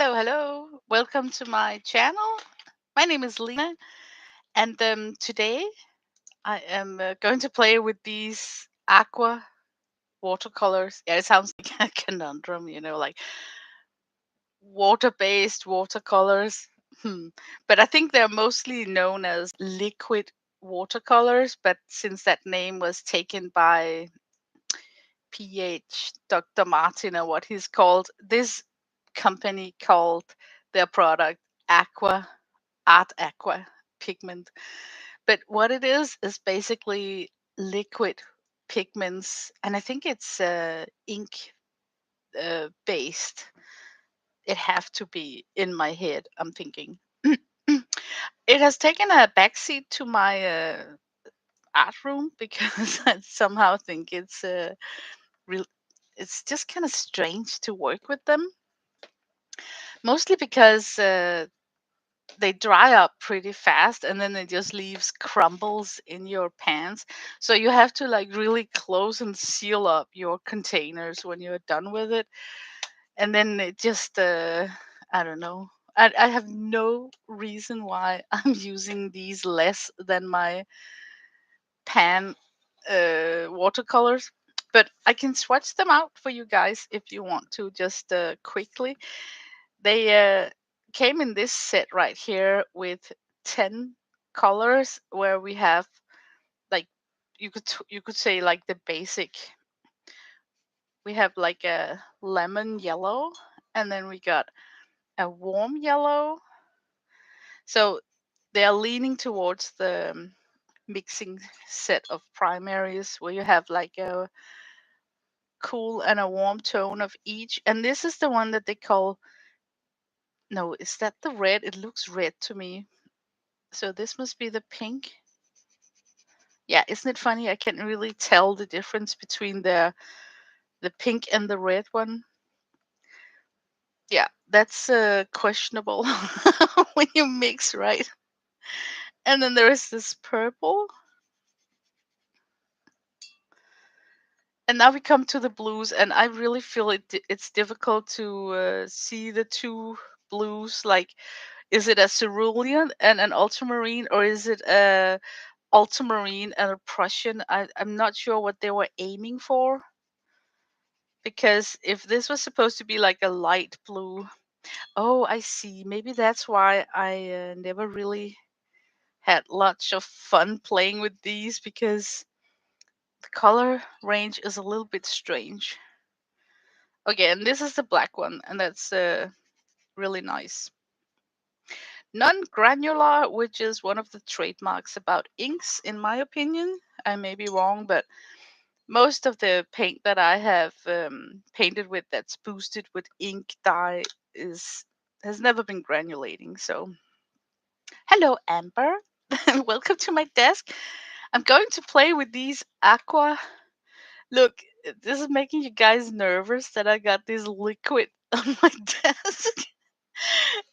Hello, hello. Welcome to my channel. My name is Lena, and today I am going to play with these Aqua watercolors. Yeah, it sounds like a conundrum, like water-based watercolors. Hmm. But I think they're mostly known as liquid watercolors. But since that name was taken by PH Dr. Martin, or what he's called, this company called their product Aqua Art Aqua Pigment. But what it is basically liquid pigments, and I think it's ink based. It have to be in my head. I'm thinking. It has taken a backseat to my art room because I somehow think it's real. It's just kind of strange to work with them, mostly because they dry up pretty fast and then it just leaves crumbles in your pans. So you have to like really close and seal up your containers when you're done with it. And then it just, I don't know. I have no reason why I'm using these less than my pan watercolors. But I can swatch them out for you guys if you want to, just quickly. They came in this set right here with 10 colors, where we have like you could say like the basic. We have like a lemon yellow, and then we got a warm yellow. So they are leaning towards the mixing set of primaries, where you have like a cool and a warm tone of each. And this is the one that they call, no, is that the red? It looks red to me. So this must be the pink. Yeah, isn't it funny? I can't really tell the difference between the pink and the red one. Yeah, that's questionable when you mix, right? And then there is this purple. And now we come to the blues, and I really feel it's difficult to see the two blues. Like, is it a cerulean and an ultramarine, or is it a ultramarine and a Prussian? I'm not sure what they were aiming for, because if this was supposed to be like a light blue. Oh, I see. Maybe that's why I never really had lots of fun playing with these, because the color range is a little bit strange. Okay, and this is the black one, and that's really nice. Non-granular, which is one of the trademarks about inks, in my opinion. I may be wrong, but most of the paint that I have painted with that's boosted with ink dye is has never been granulating. So, hello, Amber. Welcome to my desk. I'm going to play with these Aqua. Look, this is making you guys nervous that I got this liquid on my desk.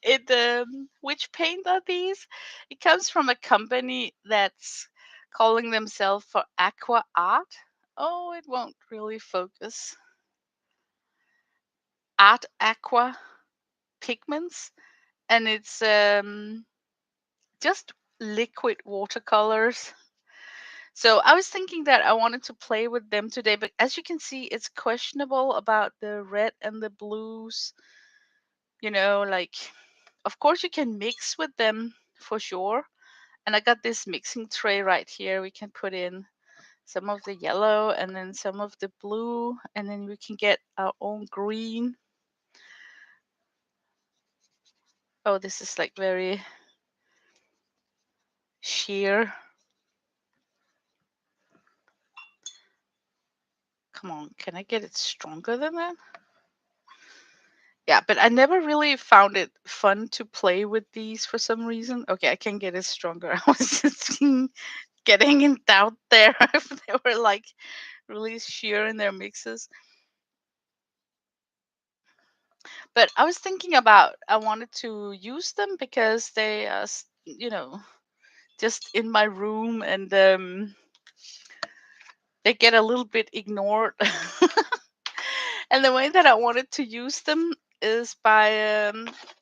It which paint are these? It comes from a company that's calling themselves for Aqua Art. Oh, it won't really focus. Art Aqua Pigments, and it's just liquid watercolors. So I was thinking that I wanted to play with them today, but as you can see, it's questionable about the red and the blues. Like, of course you can mix with them for sure. And I got this mixing tray right here. We can put in some of the yellow and then some of the blue, and then we can get our own green. Oh, this is like very sheer. Come on, can I get it stronger than that? Yeah, but I never really found it fun to play with these for some reason. Okay, I can get it stronger. I was just getting in doubt there if they were like really sheer in their mixes. But I was thinking about, I wanted to use them because they are, just in my room, and they get a little bit ignored. And the way that I wanted to use them, is by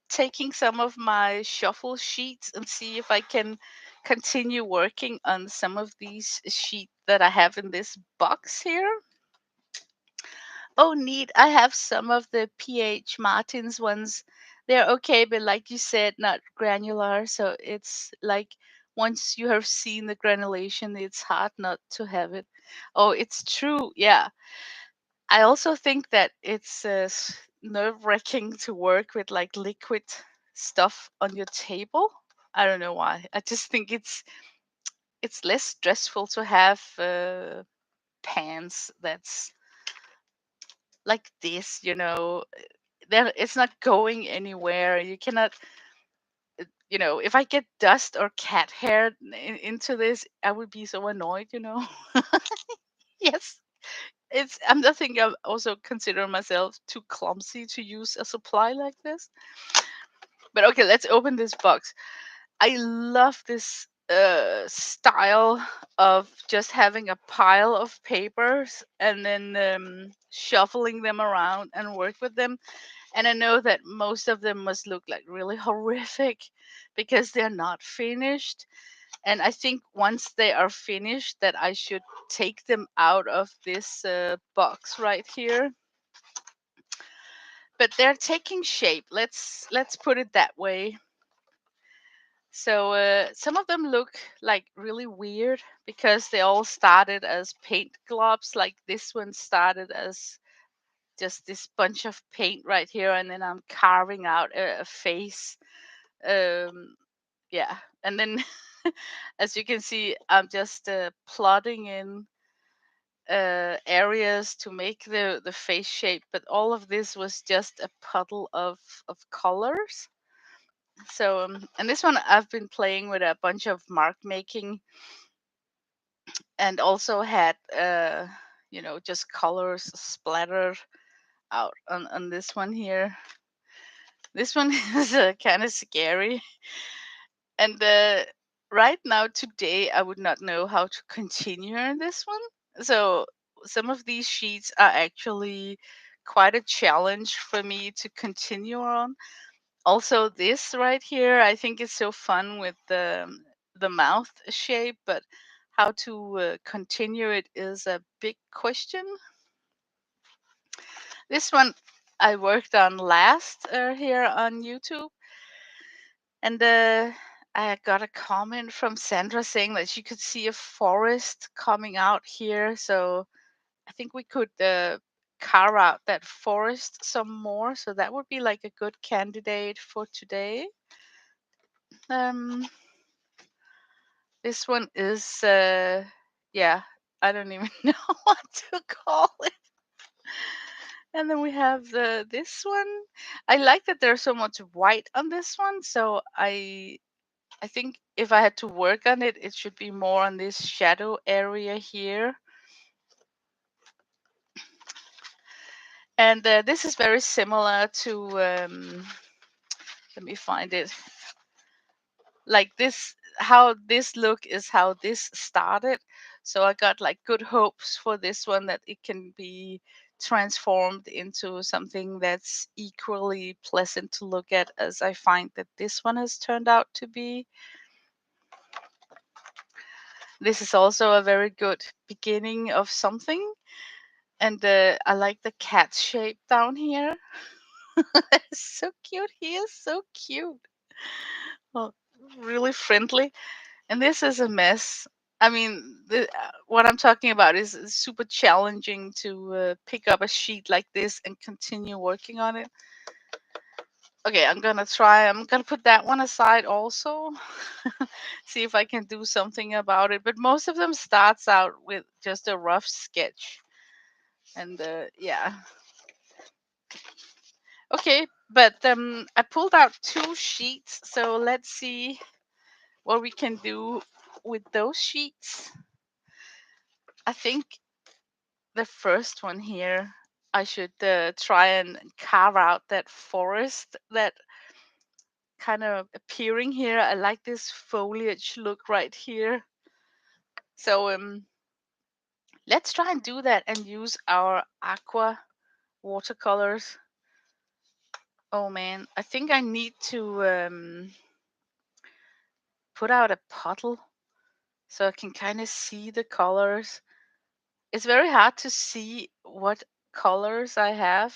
taking some of my shuffle sheets and see if I can continue working on some of these sheets that I have in this box here. Oh, neat. I have some of the PH Martins ones. They're okay, but like you said, not granular. So it's like once you have seen the granulation, it's hard not to have it. Oh, it's true. Yeah. I also think that it's nerve-wracking to work with like liquid stuff on your table. I don't know why. I just think it's less stressful to have pans that's like this, then it's not going anywhere. You cannot, if I get dust or cat hair into this, I would be so annoyed. Yes, I'm I think I also consider myself too clumsy to use a supply like this. But okay, let's open this box. I love this style of just having a pile of papers and then shuffling them around and work with them. And I know that most of them must look like really horrific because they're not finished. And I think once they are finished, that I should take them out of this box right here. But they're taking shape. Let's put it that way. So some of them look like really weird because they all started as paint globs. Like this one started as just this bunch of paint right here, and then I'm carving out a face. Um, yeah, and then as you can see, I'm just plotting in areas to make the face shape. But all of this was just a puddle of colors. So and this one I've been playing with a bunch of mark making, and also had just colors splattered out on this one here. This one is kind of scary. And right now, today, I would not know how to continue in this one. So some of these sheets are actually quite a challenge for me to continue on. Also, this right here, I think is so fun with the mouth shape, but how to continue it is a big question. This one I worked on last here on YouTube. And I got a comment from Sandra saying that she could see a forest coming out here. So I think we could carve out that forest some more. So that would be like a good candidate for today. Um, this one is, yeah, I don't even know what to call it. And then we have this one. I like that there's so much white on this one. So I think if I had to work on it, it should be more on this shadow area here. And this is very similar to, let me find it. Like this, how this look is how this started. So I got like good hopes for this one that it can be transformed into something that's equally pleasant to look at as I find that this one has turned out to be. This is also a very good beginning of something. And I like the cat shape down here. It's so cute. He is so cute. Well, really friendly. And this is a mess. I mean, what I'm talking about is super challenging to pick up a sheet like this and continue working on it. Okay, I'm gonna try. I'm gonna put that one aside also. See if I can do something about it. But most of them starts out with just a rough sketch. And yeah. Okay, but I pulled out two sheets, so let's see what we can do with those sheets. I think the first one here, I should try and carve out that forest that kind of appearing here. I like this foliage look right here. So let's try and do that and use our Aqua watercolors. Oh man, I think I need to put out a puddle so I can kind of see the colors. It's very hard to see what colors I have.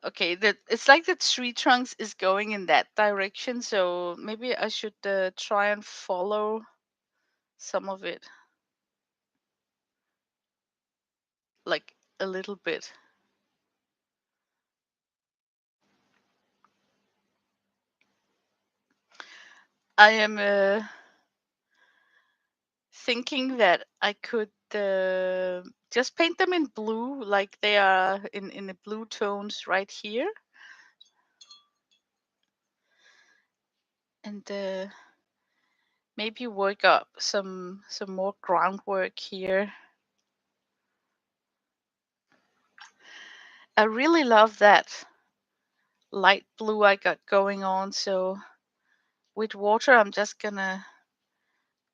Okay, it's like the tree trunks is going in that direction, so maybe I should try and follow some of it, like a little bit. I am thinking that I could just paint them in blue, like they are in the blue tones right here, and maybe work up some more groundwork here. I really love that light blue I got going on. So with water, I'm just gonna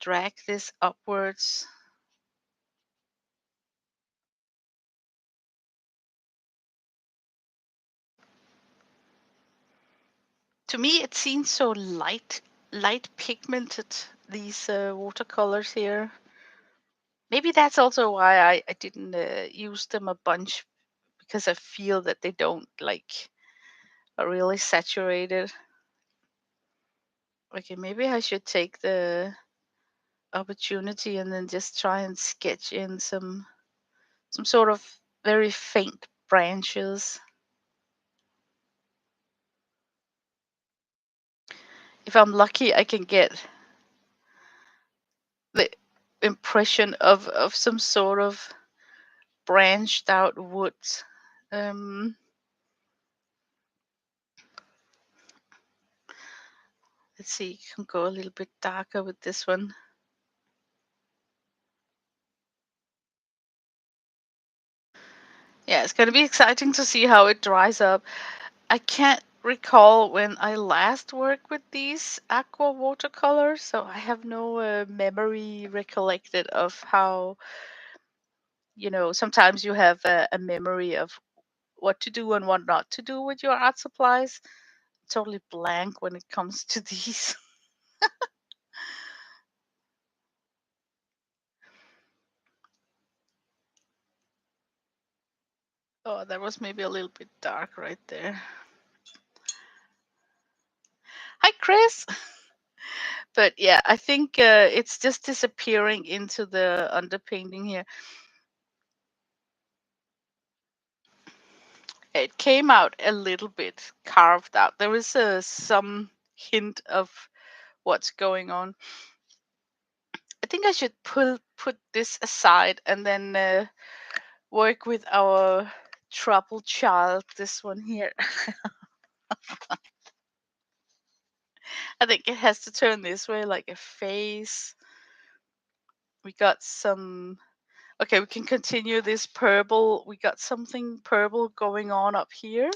drag this upwards. To me, it seems so light pigmented, these watercolors here. Maybe that's also why I didn't use them a bunch, because I feel that they don't like are really saturated. Okay, maybe I should take the opportunity and then just try and sketch in some sort of very faint branches. If I'm lucky, I can get the impression of some sort of branched out woods. Um, let's see, you can go a little bit darker with this one. Yeah, it's going to be exciting to see how it dries up. I can't recall when I last worked with these Aqua watercolors, so I have no memory recollected of how, sometimes you have a memory of what to do and what not to do with your art supplies. Totally blank when it comes to these. Oh, that was maybe a little bit dark right there. Hi, Chris. But yeah, I think it's just disappearing into the underpainting here. It came out a little bit carved out. There is some hint of what's going on. I think I should put this aside and then work with our trouble child, this one here. I think it has to turn this way like a face. We got some. Okay, we can continue this purple. We got something purple going on up here.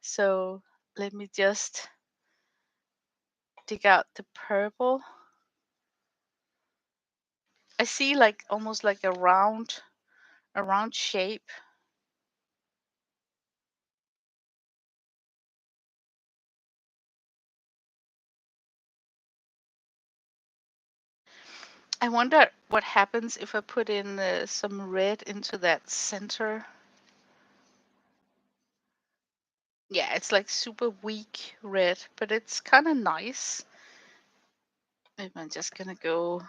So let me just dig out the purple. I see like almost like a round shape. I wonder what happens if I put in some red into that center. Yeah, it's like super weak red, but it's kind of nice. Maybe I'm just gonna go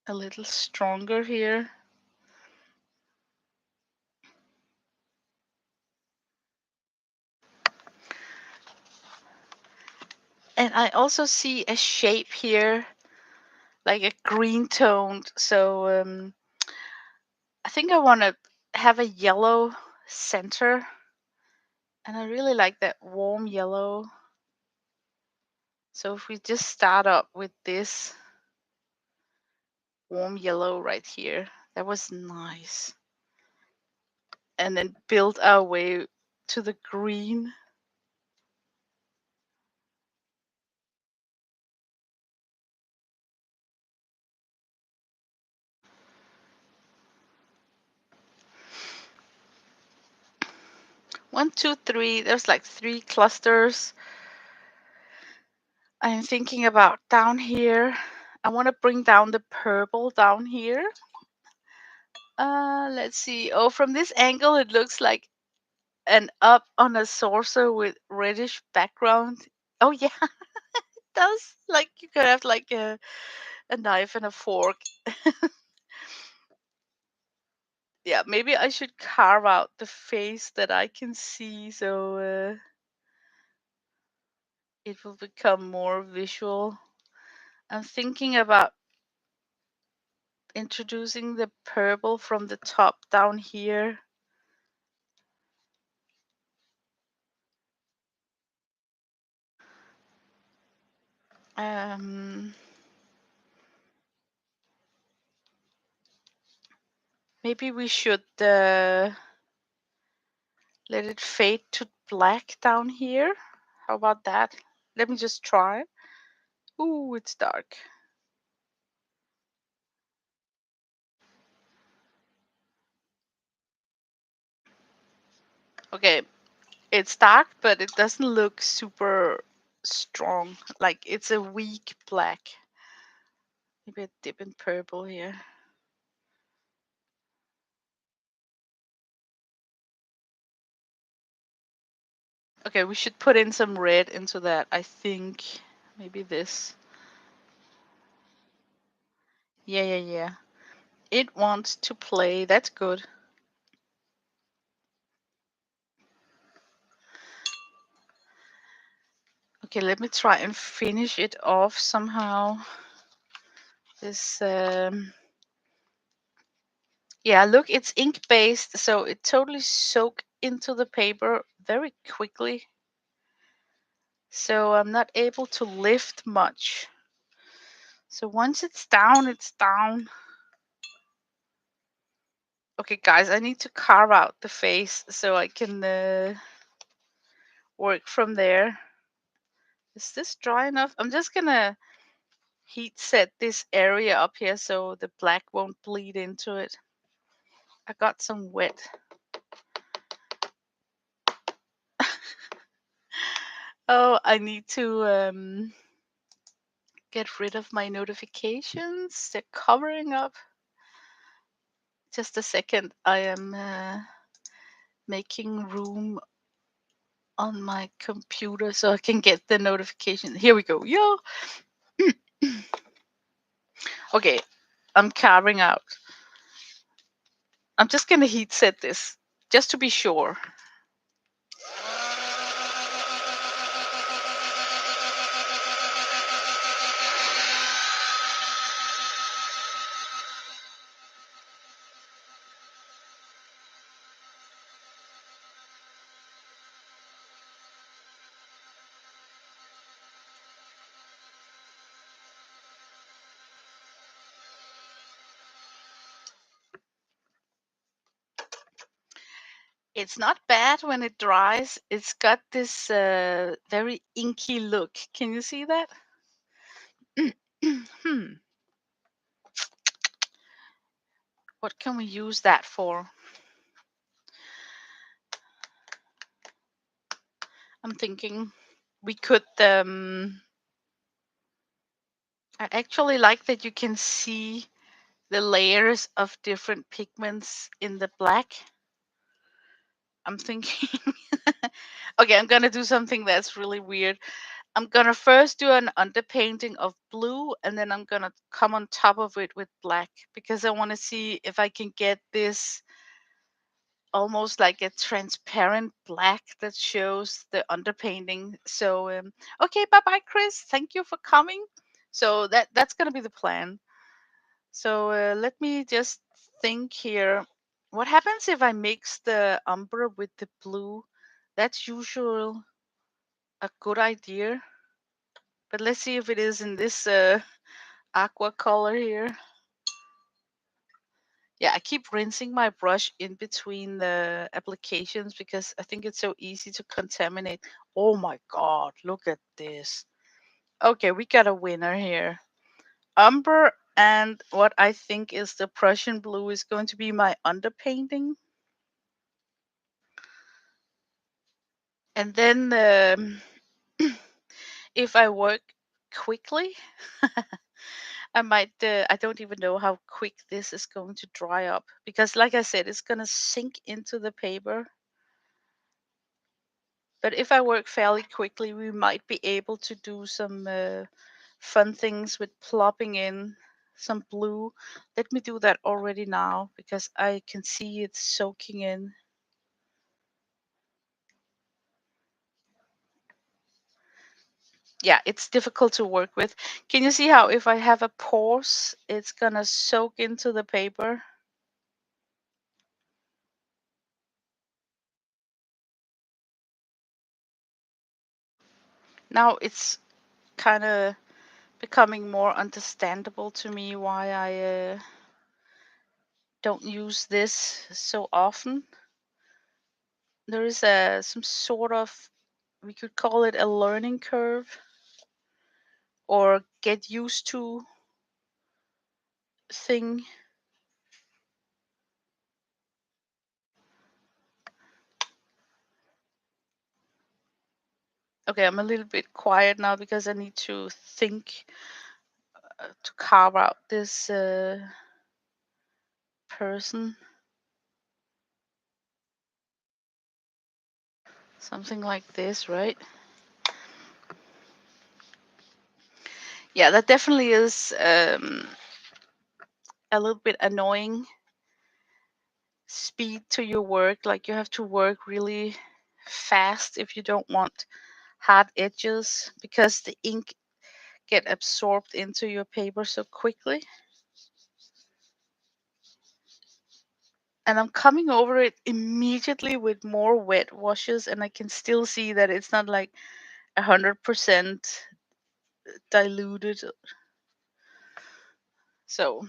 a little stronger here. And I also see a shape here, like a green toned. So I think I want to have a yellow center. And I really like that warm yellow. So if we just start up with this warm yellow right here, that was nice. And then build our way to the green. 1, 2, 3. There's like 3 clusters. I'm thinking about down here. I want to bring down the purple down here. Let's see. Oh, from this angle, it looks like an up on a saucer with reddish background. Oh yeah, it does. Like you could have like a knife and a fork. Yeah, maybe I should carve out the face that I can see so it will become more visual. I'm thinking about introducing the purple from the top down here. Um, Maybe we should let it fade to black down here. How about that? Let me just try. Ooh, it's dark. Okay, it's dark, but it doesn't look super strong. Like it's a weak black. Maybe a dip in purple here. Okay, we should put in some red into that. I think maybe this. Yeah, yeah, yeah. It wants to play. That's good. Okay, let me try and finish it off somehow. This, yeah, look, it's ink based, so it totally soaks into the paper very quickly. So I'm not able to lift much. So once it's down, it's down. Okay, guys, I need to carve out the face so I can work from there. Is this dry enough? I'm just gonna heat set this area up here so the black won't bleed into it. I got some wet. Oh, I need to get rid of my notifications. They're covering up. Just a second. I am making room on my computer so I can get the notification. Here we go. Yo. Okay, I'm carving out. I'm just gonna heat set this just to be sure. It's not bad when it dries. It's got this very inky look. Can you see that? What can we use that for? I'm thinking we could. I actually like that you can see the layers of different pigments in the black. I'm thinking, okay, I'm gonna do something that's really weird. I'm gonna first do an underpainting of blue and then I'm gonna come on top of it with black because I want to see if I can get this almost like a transparent black that shows the underpainting. So okay, bye bye Chris, thank you for coming. So that's gonna be the plan. So let me just think here. What happens if I mix the umber with the blue? That's usually a good idea. But let's see if it is in this aqua color here. Yeah, I keep rinsing my brush in between the applications because I think it's so easy to contaminate. Oh my God, look at this. Okay, we got a winner here. Umber and what I think is the Prussian blue is going to be my underpainting. And then if I work quickly, I might, I don't even know how quick this is going to dry up because, like I said, it's going to sink into the paper. But if I work fairly quickly, we might be able to do some fun things with plopping in some blue. Let me do that already now because I can see it soaking in. Yeah, it's difficult to work with. Can you see how if I have a pause, it's gonna soak into the paper? Now it's kind of becoming more understandable to me why I don't use this so often. There is some sort of, we could call it a learning curve or get used to thing. Okay, I'm a little bit quiet now because I need to think to carve out this person. Something like this, right? Yeah, that definitely is a little bit annoying speed to your work. Like you have to work really fast if you don't want hard edges because the ink get absorbed into your paper so quickly. And I'm coming over it immediately with more wet washes, and I can still see that it's not like 100% diluted. So,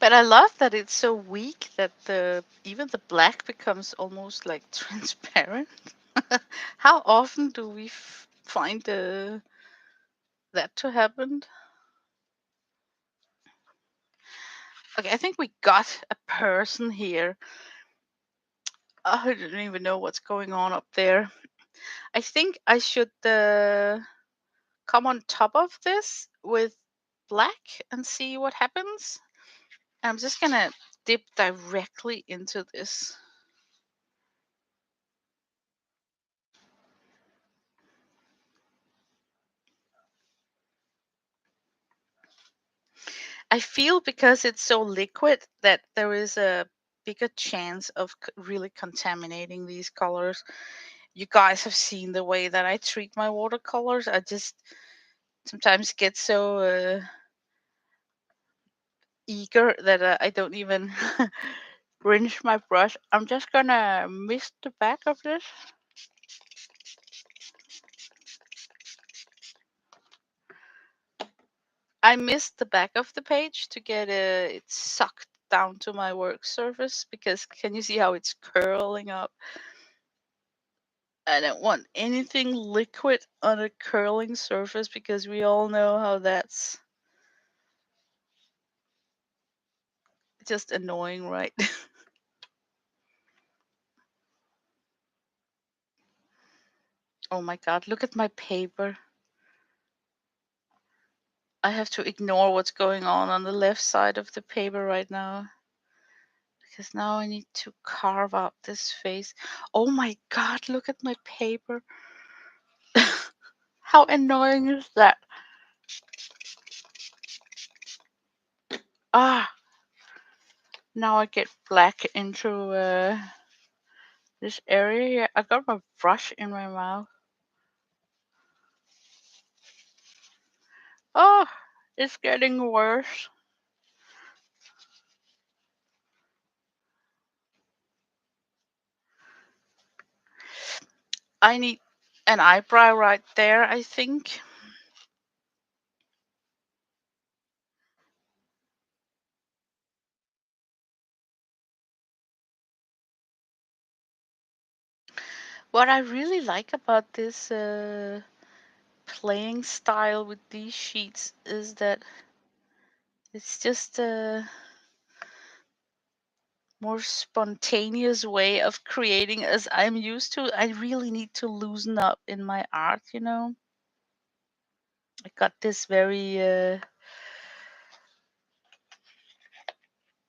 but I love that it's so weak that the even the black becomes almost like transparent. How often do we find that to happen? Okay, I think we got a person here. I don't even know what's going on up there. I think I should come on top of this with black and see what happens. I'm just gonna dip directly into this. I feel because it's so liquid that there is a bigger chance of really contaminating these colors. You guys have seen the way that I treat my watercolors. I just sometimes get so eager that I don't even rinse my brush. I'm just gonna mist the back of this. I missed the back of the page to get it sucked down to my work surface because can you see how it's curling up? I don't want anything liquid on a curling surface because we all know how that's just annoying, right? Oh my god, look at my paper. I have to ignore what's going on the left side of the paper right now because now I need to carve out this face. Oh my god, look at my paper. How annoying is that? Ah, now I get black into this area here. I got my brush in my mouth. Oh, it's getting worse. I need an eyebrow right there, I think. What I really like about this playing style with these sheets is that it's just more spontaneous way of creating as I'm used to. I really need to loosen up in my art, you know. I got this very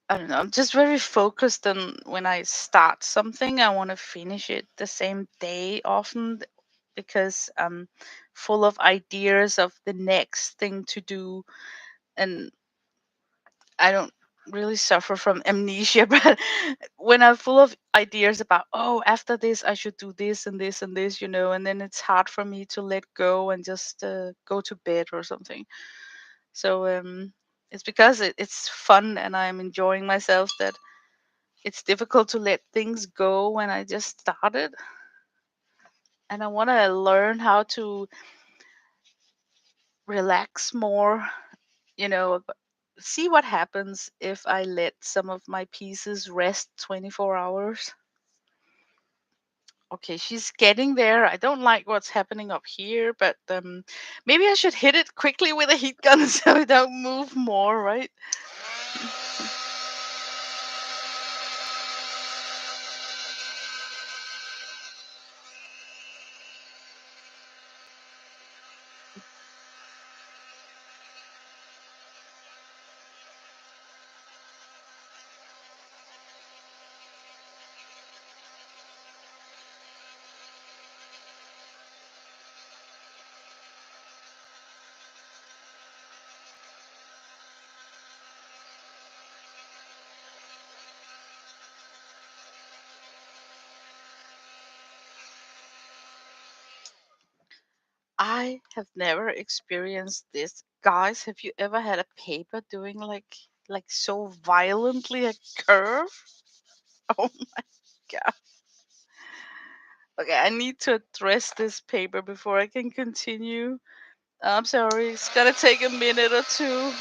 I don't know, I'm just very focused on when I start something, I want to finish it the same day often because I'm full of ideas of the next thing to do, and I don't really suffer from amnesia, but when I'm full of ideas about, oh, after this, I should do this and this and this, you know, and then it's hard for me to let go and just go to bed or something. So it's because it's fun and I'm enjoying myself that it's difficult to let things go when I just started. And I want to learn how to relax more, you know, see what happens if I let some of my pieces rest 24 hours. Okay, she's getting there. I don't like what's happening up here, but maybe I should hit it quickly with a heat gun so it don't move more, right? I have never experienced this. Guys, have you ever had a paper doing like so violently a curve? Oh my god. Okay, I need to address this paper before I can continue. I'm sorry, it's gonna take a minute or two.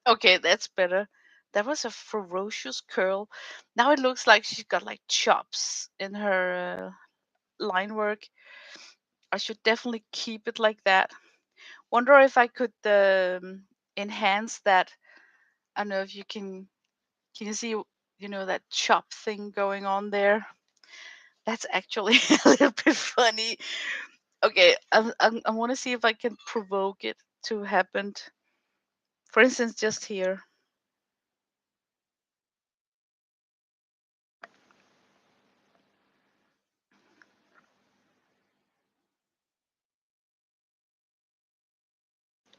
Okay, that's better. That was a ferocious curl. Now it looks like she's got like chops in her line work. I should definitely keep it like that. Wonder if I could enhance that. I don't know if you can you see, you know, that chop thing going on there? That's actually a little bit funny. Okay, I want to see if I can provoke it to happen. For instance, just here.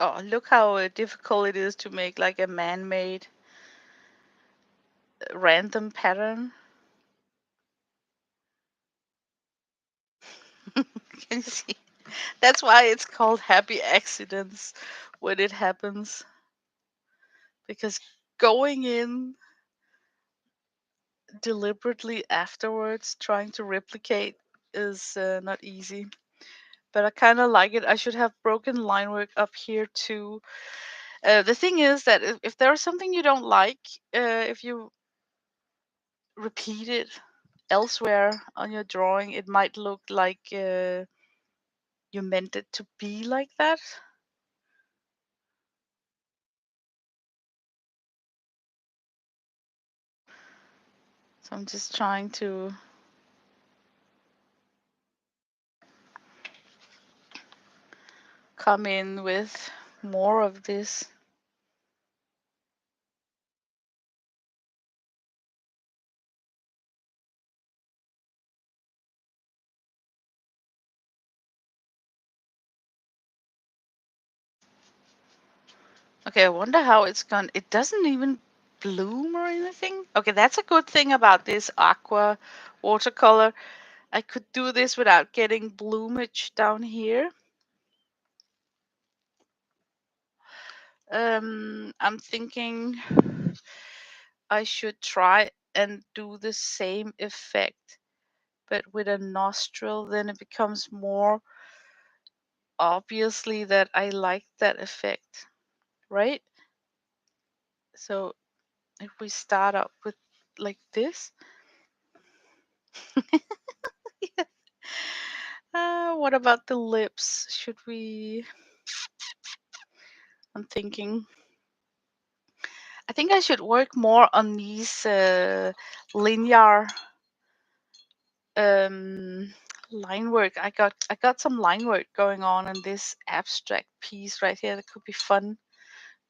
Oh, look how difficult it is to make like a man-made random pattern. Can you see? That's why it's called happy accidents when it happens. Because going in deliberately afterwards, trying to replicate, is not easy. But I kind of like it. I should have broken line work up here too. The thing is that if there's something you don't like, if you repeat it elsewhere on your drawing, it might look like you meant it to be like that. So I'm just trying to come in with more of this. Okay, I wonder how it's gone. It doesn't even bloom or anything. Okay, that's a good thing about this Aqua watercolor. I could do this without getting bloomage down here. I'm thinking I should try and do the same effect, but with a nostril, then it becomes more obviously that I like that effect, right? So if we start up with like this, what about the lips? Should we? I'm thinking. I think I should work more on these linear um, line work. I got some line work going on in this abstract piece right here that could be fun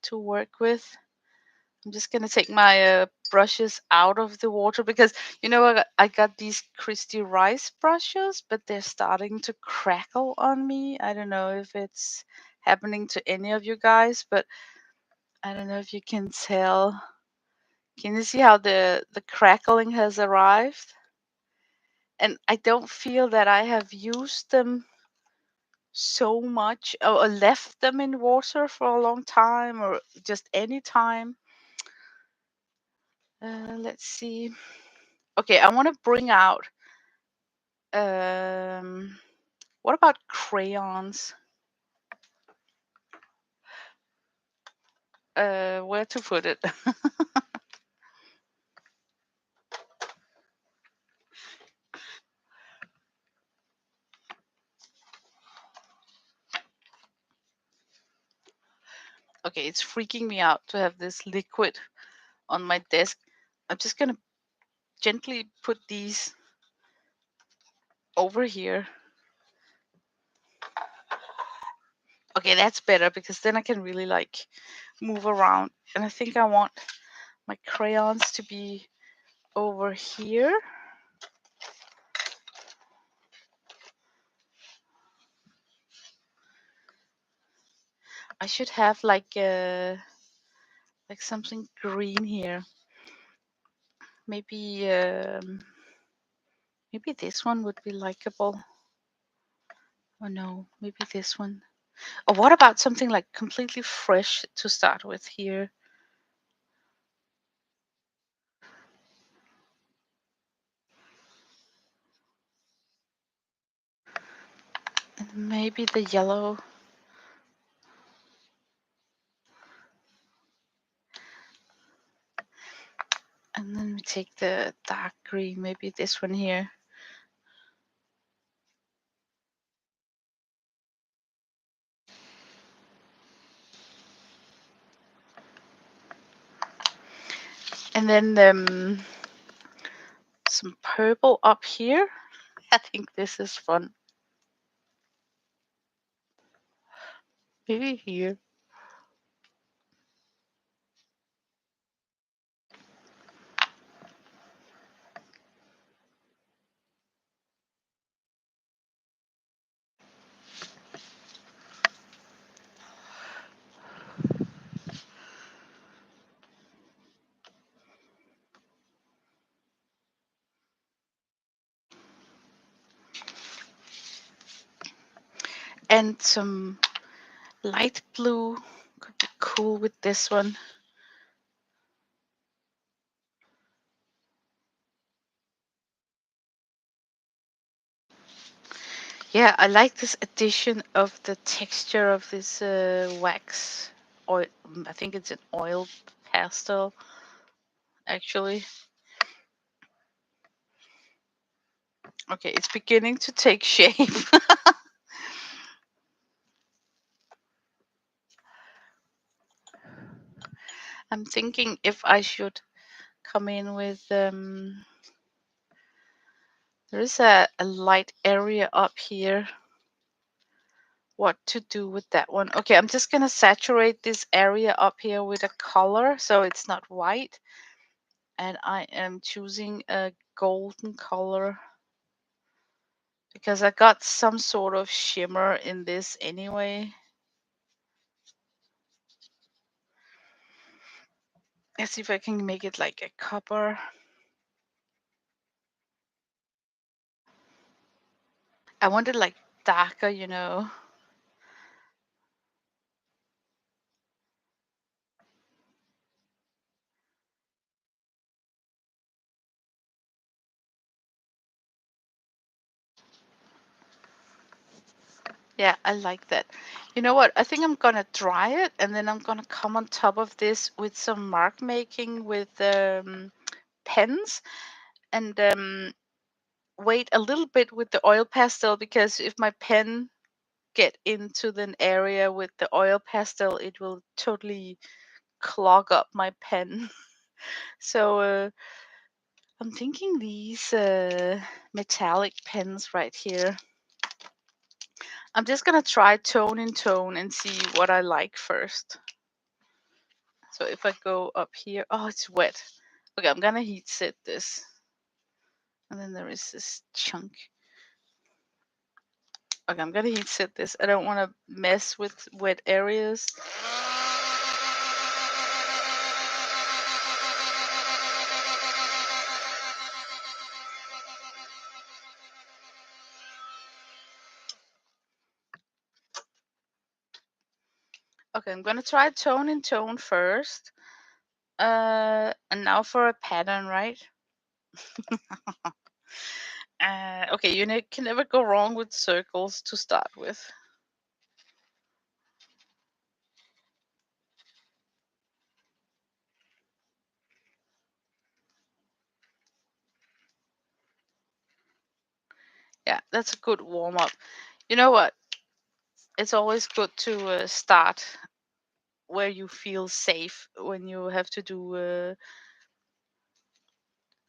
to work with. I'm just gonna take my brushes out of the water because I got these Christy Rice brushes, but they're starting to crackle on me. I don't know if it's happening to any of you guys, but I don't know if you can tell. Can you see how the crackling has arrived? And I don't feel that I have used them so much or left them in water for a long time or just any time. Let's see. Okay, I want to bring out. Um, what about crayons? Where to put it? Okay, it's freaking me out to have this liquid on my desk. I'm just gonna gently put these over here. Okay, that's better because then I can really like move around. And I think I want my crayons to be over here. I should have like something green here. Maybe maybe this one would be likable. Oh no, maybe this one. Or what about something like completely fresh to start with here? And maybe the yellow. And then we take the dark green, maybe this one here. And then some purple up here. I think this is fun. Maybe here. And some light blue could be cool with this one. Yeah, I like this addition of the texture of this wax oil. I think it's an oil pastel, actually. Okay, it's beginning to take shape. I'm thinking if I should come in with there is a light area up here. What to do with that one? Okay, I'm just gonna saturate this area up here with a color so it's not white. And I am choosing a golden color because I got some sort of shimmer in this anyway. Let's see if I can make it like a copper. I want it like darker, you know. Yeah, I like that. You know what? I think I'm gonna dry it and then I'm gonna come on top of this with some mark making with pens and wait a little bit with the oil pastel, because if my pen get into the area with the oil pastel, it will totally clog up my pen. So I'm thinking these metallic pens right here. I'm just gonna try tone in tone and see what I like first. So if I go up here, oh, it's wet. Okay, I'm gonna heat set this. And then there is this chunk. Okay, I'm gonna heat set this. I don't want to mess with wet areas. Okay, I'm gonna try tone in tone first. And now for a pattern, right? Okay, you can never go wrong with circles to start with. Yeah, that's a good warm up. You know what? It's always good to start where you feel safe when you have to do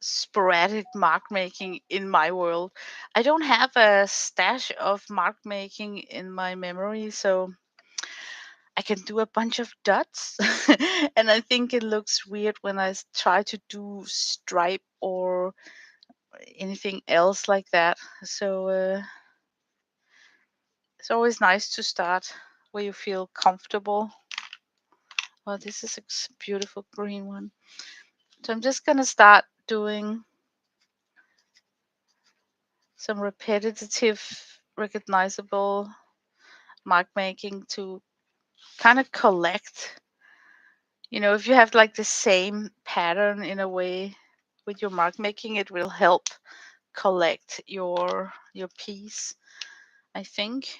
sporadic mark making in my world. I don't have a stash of mark making in my memory, so I can do a bunch of dots. And I think it looks weird when I try to do stripe or anything else like that. So it's always nice to start where you feel comfortable. Oh, this is a beautiful green one. So I'm just gonna start doing some repetitive, recognizable mark making to kind of collect. You know, if you have like the same pattern in a way with your mark making, it will help collect your piece, I think.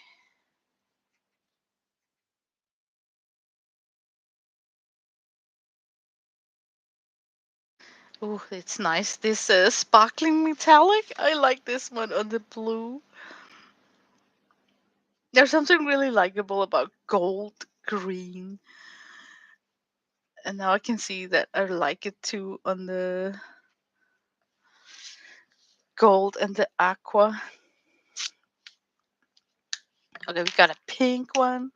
Oh, it's nice. This sparkling metallic. I like this one on the blue. There's something really likable about gold, green, and now I can see that I like it too on the gold and the aqua. Okay, we got a pink one.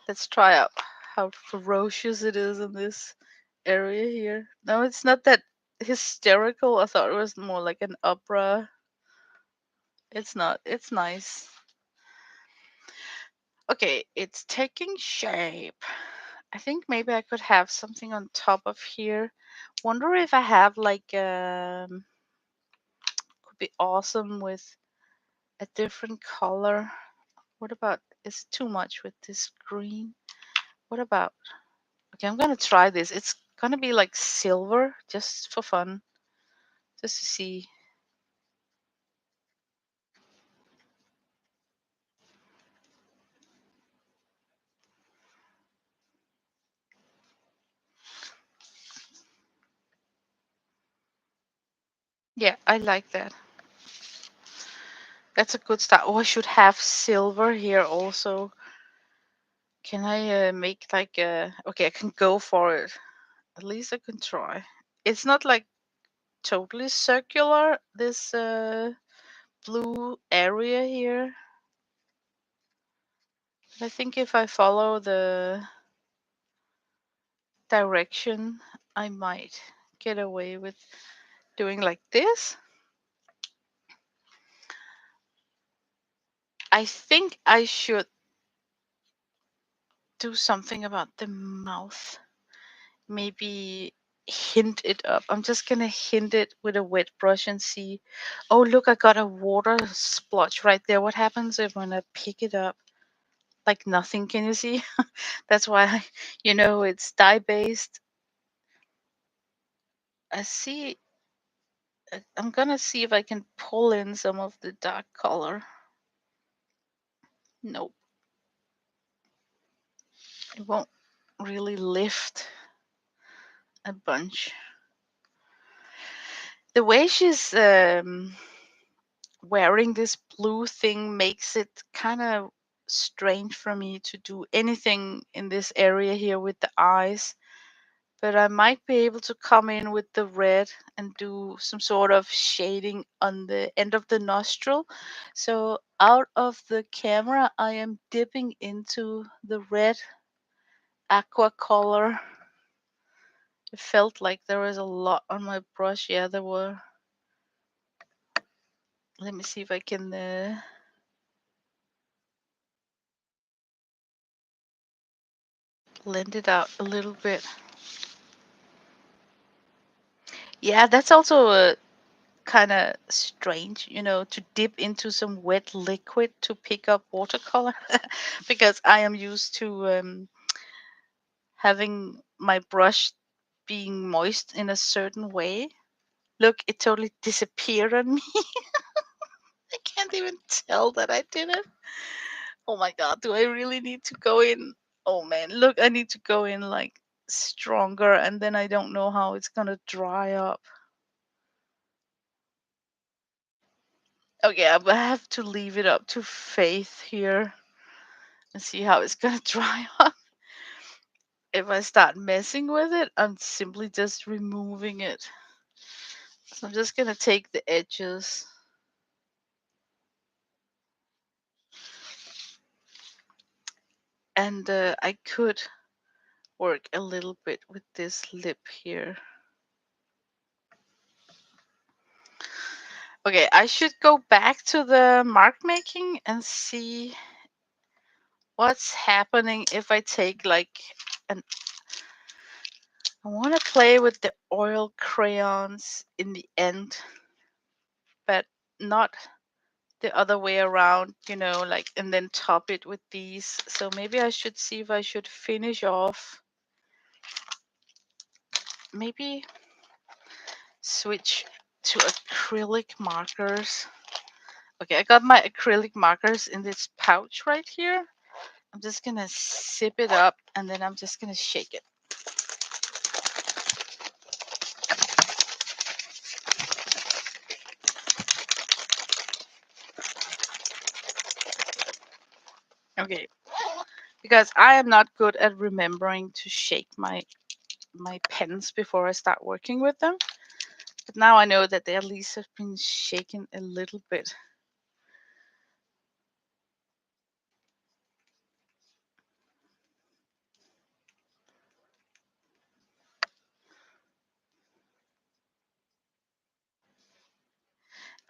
Let's try out how ferocious it is in this area here. No, it's not that hysterical. I thought it was more like an opera. It's not. It's nice. Okay, it's taking shape. I think maybe I could have something on top of here. Wonder if I have like could be awesome with a different color. What about, is it too much with this green? What about, okay, I'm gonna try this. It's gonna be like silver just for fun, just to see. Yeah, I like that. That's a good start. Oh, I should have silver here also. Can I make like a, okay, I can go for it. At least I can try. It's not like totally circular, this blue area here. But I think if I follow the direction, I might get away with doing like this. I think I should do something about the mouth. maybe hint it up. I'm just gonna hint it with a wet brush and see. Oh, look, I got a water splotch right there. What happens if when I pick it up? Like nothing, can you see? That's why, it's dye based. I see. I'm gonna see if I can pull in some of the dark color. Nope, it won't really lift a bunch. The way she's wearing this blue thing makes it kind of strange for me to do anything in this area here with the eyes. But I might be able to come in with the red and do some sort of shading on the end of the nostril. So out of the camera, I am dipping into the red aqua color. It felt like there was a lot on my brush. Yeah, there were. Let me see if I can blend it out a little bit. Yeah, that's also kind of strange, to dip into some wet liquid to pick up watercolor because I am used to having my brush being moist in a certain way. Look, it totally disappeared on me. I can't even tell that I did it. Oh my god, do I really need to go in? Oh man, look, I need to go in like stronger and then I don't know how it's gonna dry up. Okay, I have to leave it up to faith here and see how it's gonna dry up. If I start messing with it, I'm simply just removing it. So I'm just gonna take the edges. And I could work a little bit with this lip here. Okay, I should go back to the mark making and see what's happening if I take like an. I want to play with the oil crayons in the end, but not the other way around, like, and then top it with these. So maybe I should see if I should finish off, maybe switch to acrylic markers. Okay, I got my acrylic markers in this pouch right here. I'm just gonna sip it up and then I'm just gonna shake it. Okay, because I am not good at remembering to shake my pens before I start working with them. But now I know that they at least have been shaken a little bit.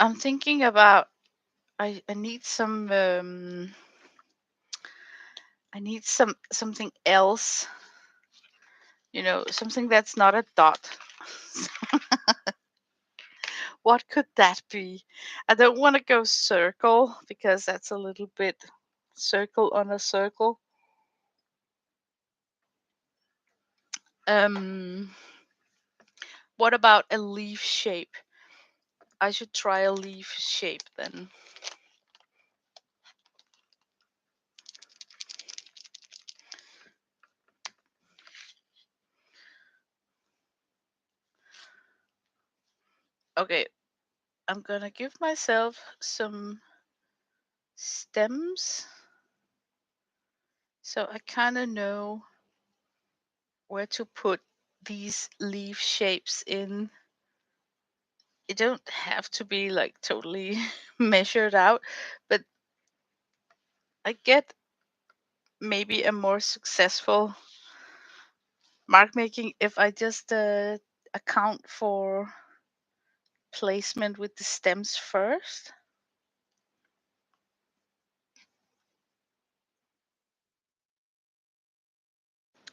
I'm thinking about I need some I need something else, something that's not a dot. What could that be? I don't want to go circle because that's a little bit circle on a circle. Um, what about a leaf shape? I should try a leaf shape then. Okay, I'm gonna give myself some stems so I kind of know where to put these leaf shapes in. It don't have to be like totally measured out, but I get maybe a more successful mark making if I just account for placement with the stems first.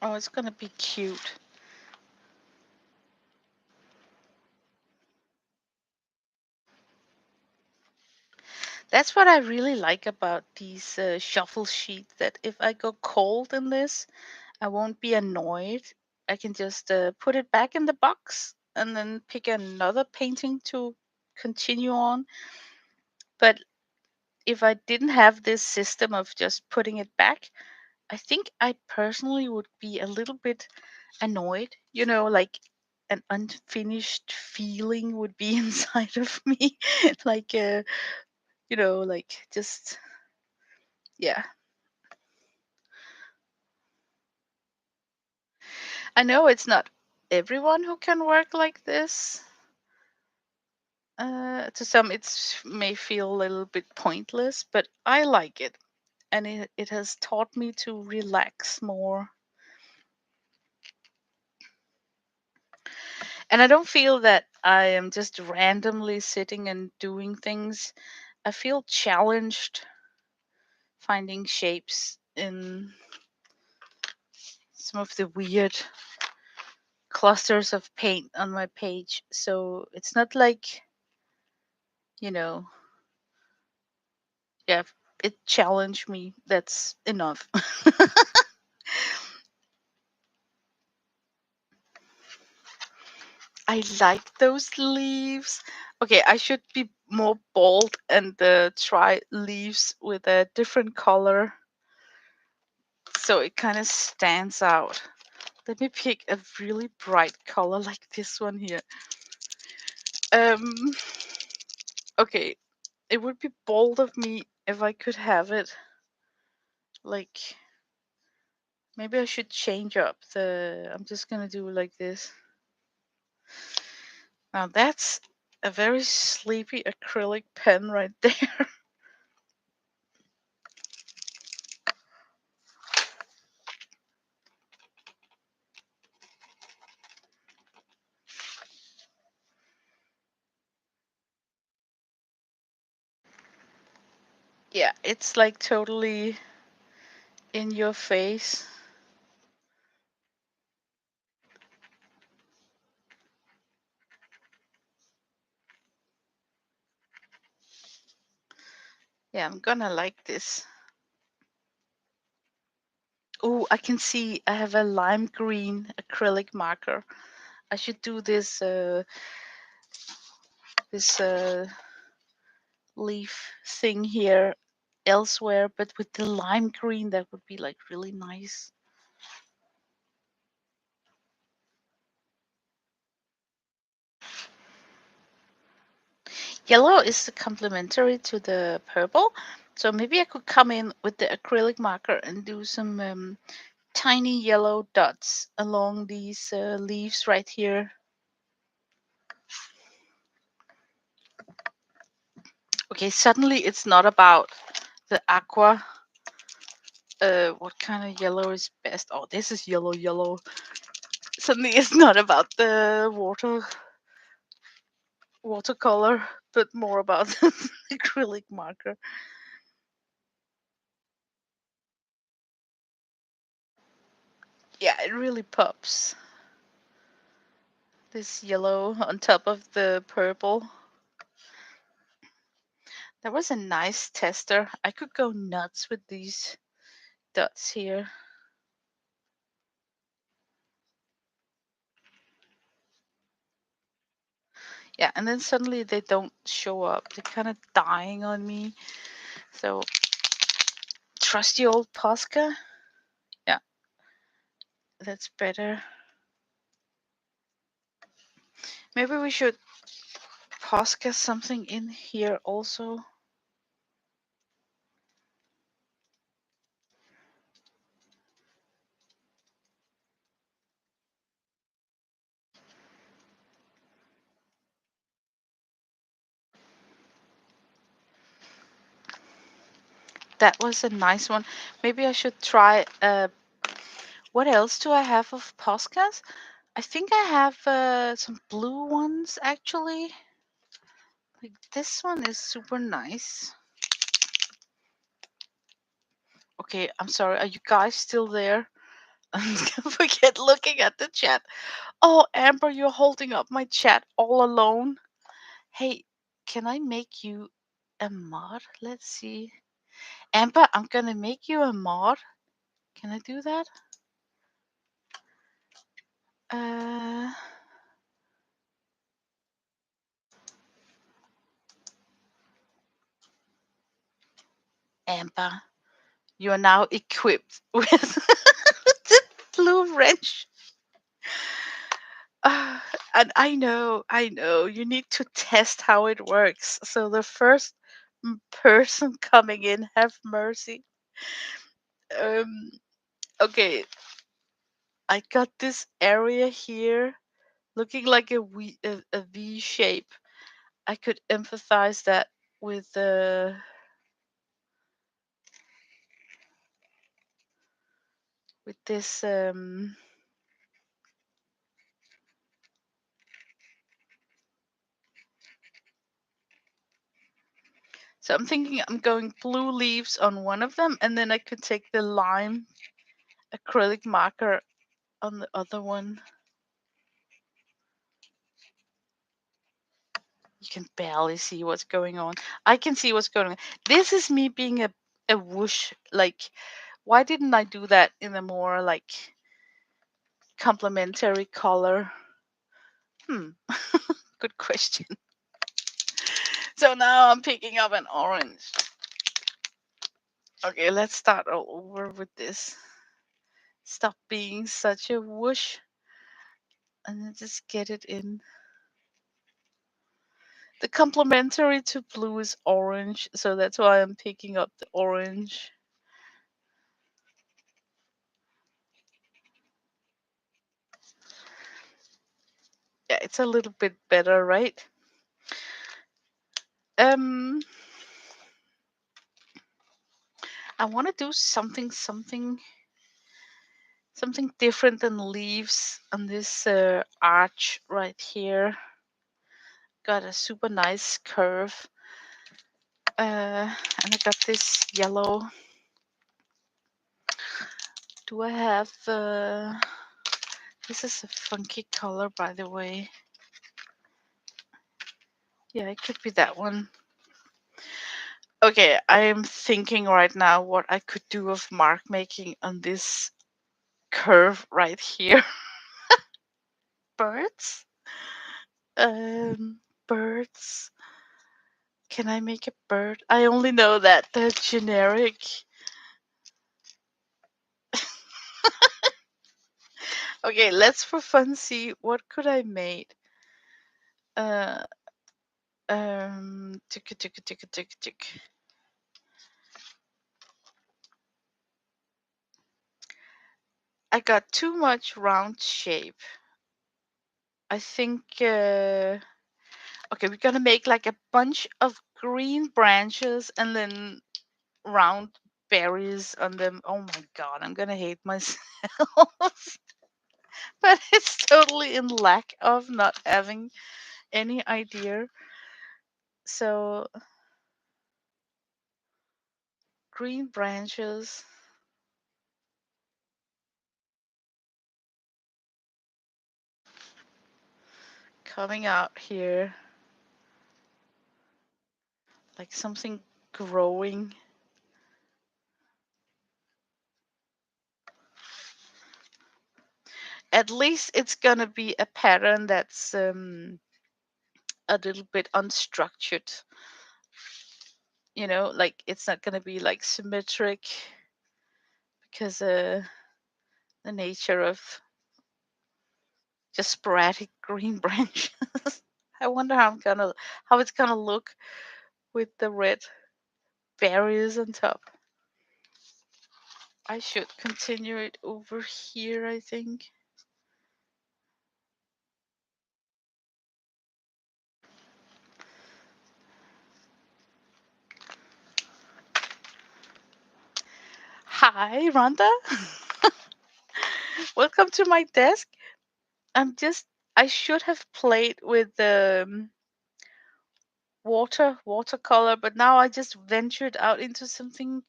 Oh, it's gonna be cute. That's what I really like about these shuffle sheets, that if I go cold in this, I won't be annoyed. I can just put it back in the box and then pick another painting to continue on. But if I didn't have this system of just putting it back, I think I personally would be a little bit annoyed, like an unfinished feeling would be inside of me. Like, like just, yeah. I know it's not everyone who can work like this. To some, it's may feel a little bit pointless, but I like it, and it has taught me to relax more. And I don't feel that I am just randomly sitting and doing things. I feel challenged finding shapes in some of the weird clusters of paint on my page. So it's not like, you know, yeah, it challenged me. That's enough. I like those leaves. Okay, I should be more bold and try leaves with a different color so it kind of stands out. Let me pick a really bright color like this one here. Um, okay, it would be bold of me if I could have it like, maybe I should change up I'm just gonna do like this. Now that's a very sleepy acrylic pen right there. Yeah, it's like totally in your face. Yeah, I'm gonna like this. Oh, I can see I have a lime green acrylic marker. I should do this leaf thing here elsewhere, but with the lime green, that would be like really nice. Yellow is complementary to the purple, so maybe I could come in with the acrylic marker and do some tiny yellow dots along these leaves right here. Okay, suddenly it's not about the aqua. What kind of yellow is best? Oh, this is yellow, yellow. Suddenly it's not about the watercolor, but more about the acrylic marker. Yeah, it really pops. This yellow on top of the purple. That was a nice tester. I could go nuts with these dots here. Yeah, and then suddenly they don't show up. They're kind of dying on me. So, trusty old Posca. Yeah, that's better. Maybe we should Posca something in here also. That was a nice one. Maybe I should try. What else do I have of Poscas? I think I have some blue ones actually. Like this one is super nice. Okay, I'm sorry. Are you guys still there? I'm gonna forget looking at the chat. Oh, Amber, you're holding up my chat all alone. Hey, can I make you a mod. Let's see. Amber, I'm gonna make you a mod. Can I do that? Uh, Amber, you are now equipped with the blue wrench. And I know, you need to test how it works. So the first person coming in, have mercy. Um, okay, I got this area here looking like a V shape. I could emphasize that with this. So I'm thinking I'm going blue leaves on one of them, and then I could take the lime acrylic marker on the other one. You can barely see what's going on. I can see what's going on. This is me being a whoosh. Like, why didn't I do that in a more like complementary color? Good question. So now I'm picking up an orange. Okay, let's start all over with this. Stop being such a whoosh. And then just get it in. The complementary to blue is orange, so that's why I'm picking up the orange. Yeah, it's a little bit better, right? I want to do something different than leaves on this arch right here. Got a super nice curve. And I got this yellow. Do I have this is a funky color, by the way. Yeah, it could be that one. Okay, I'm thinking right now what I could do of mark making on this curve right here. Birds? Birds. Can I make a bird? I only know that the generic. Okay, let's for fun see what could I made. Uh, tick. I got too much round shape. I think. Okay, we're gonna make like a bunch of green branches and then round berries on them. Oh my god, I'm gonna hate myself. But it's totally in lack of not having any idea. So green branches coming out here like something growing. At least it's gonna be a pattern that's a little bit unstructured. You know, like it's not gonna be like symmetric because the nature of just sporadic green branches. I wonder how it's gonna look with the red berries on top. I should continue it over here, I think. Hi, Rhonda. Welcome to my desk. I should have played with the watercolor, but now I just ventured out into something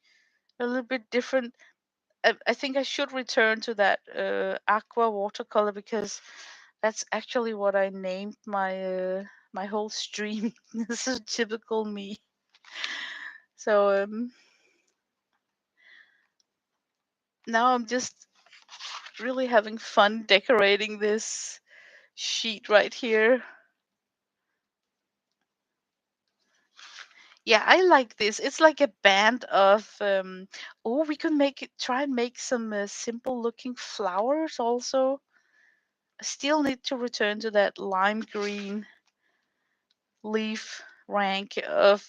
a little bit different. I think I should return to that Aqua watercolor because that's actually what I named my whole stream. This is typical me. So now I'm just really having fun decorating this sheet right here. Yeah, I like this. It's like a band of oh, we could make it try and make some simple looking flowers also. I still need to return to that lime green leaf rank of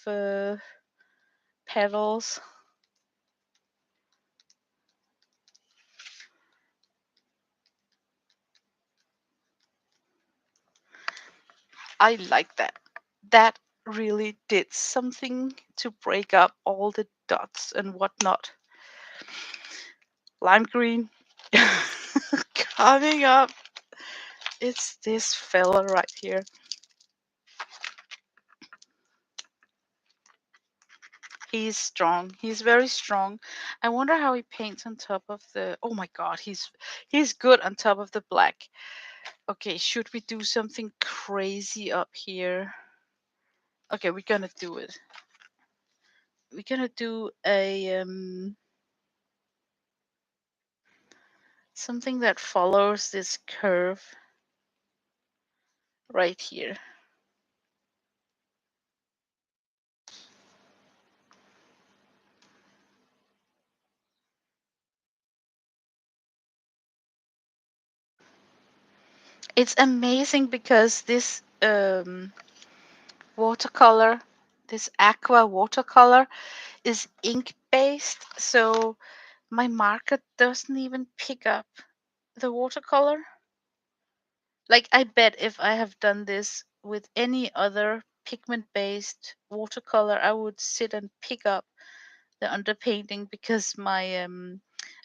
petals. I like that. That really did something to break up all the dots and whatnot. Lime green. Coming up. It's this fella right here. He's strong. He's very strong. I wonder how he paints on top of the. Oh my god, he's good on top of the black. Okay, should we do something crazy up here? Okay, we're gonna do it. We're gonna do a something that follows this curve right here. It's amazing because this watercolor, this Aqua watercolor, is ink based, so my marker doesn't even pick up the watercolor. Like, I bet if I have done this with any other pigment based watercolor, I would sit and pick up the underpainting because my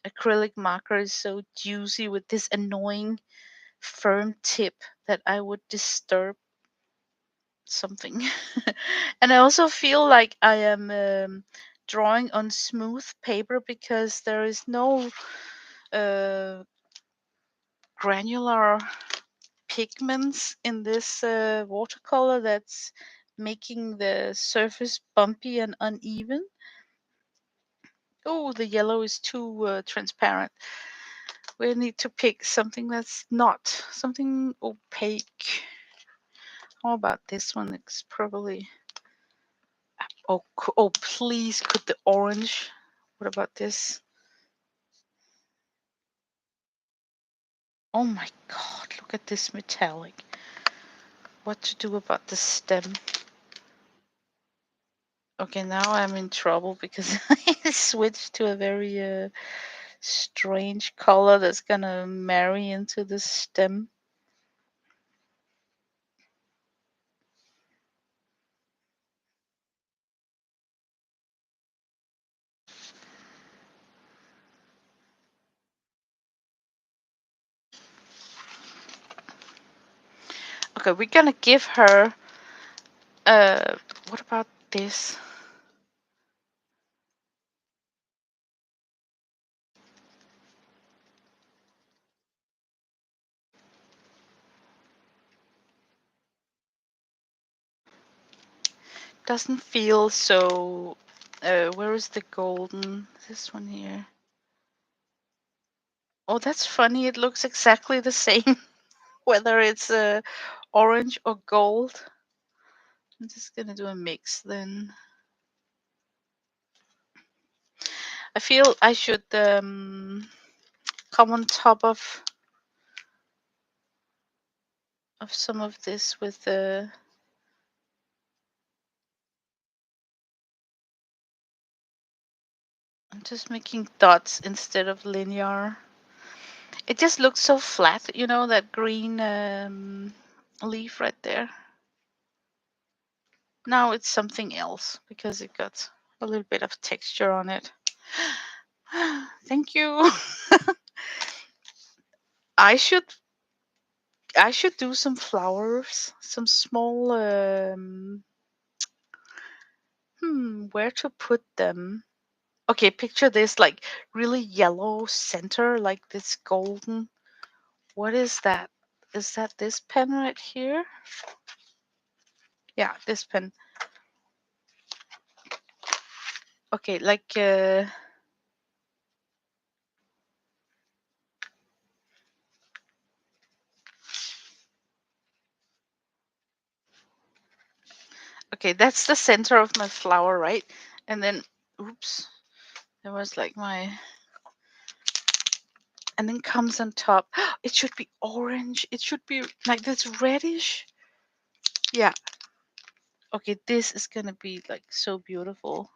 acrylic marker is so juicy with this annoying firm tip that I would disturb something. And I also feel like I am drawing on smooth paper because there is no uh, granular pigments in this watercolor that's making the surface bumpy and uneven. Oh, the yellow is too transparent. We need to pick something that's not something opaque. How about this one? It's probably. Oh, oh, please, could the orange. What about this? Oh my god, look at this metallic. What to do about the stem? Okay, now I'm in trouble because I switched to a very strange color that's gonna marry into the stem. Okay, we're gonna give her what about this? Doesn't feel so where is the golden? This one here. Oh, that's funny. It looks exactly the same, whether it's orange or gold. I'm just gonna do a mix then. I feel I should come on top of some of this with the. I'm just making dots instead of linear. It just looks so flat, that green leaf right there. Now it's something else because it got a little bit of texture on it. Thank you. I should I should do some flowers, some small where to put them? Okay, picture this like really yellow center, like this golden. What is that? Is that this pen right here? Yeah, this pen. Okay, like okay, that's the center of my flower, right? And then, oops, there was like my, and then comes on top. It should be orange. It should be like this reddish. Yeah. Okay, this is gonna be like so beautiful.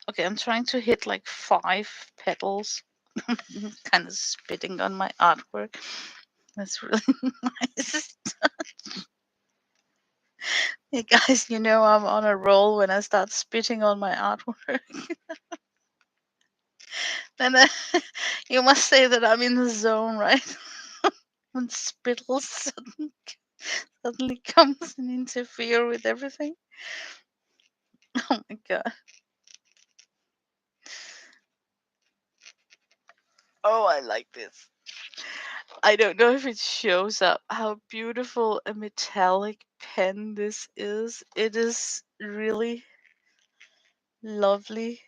Okay, I'm trying to hit like 5 petals. Kind of spitting on my artwork. That's really nice. Hey guys, you know I'm on a roll when I start spitting on my artwork. Then you must say that I'm in the zone, right? When spittle suddenly comes and interfere with everything. Oh my god. Oh, I like this. I don't know if it shows up how beautiful a metallic pen this is. It is really lovely.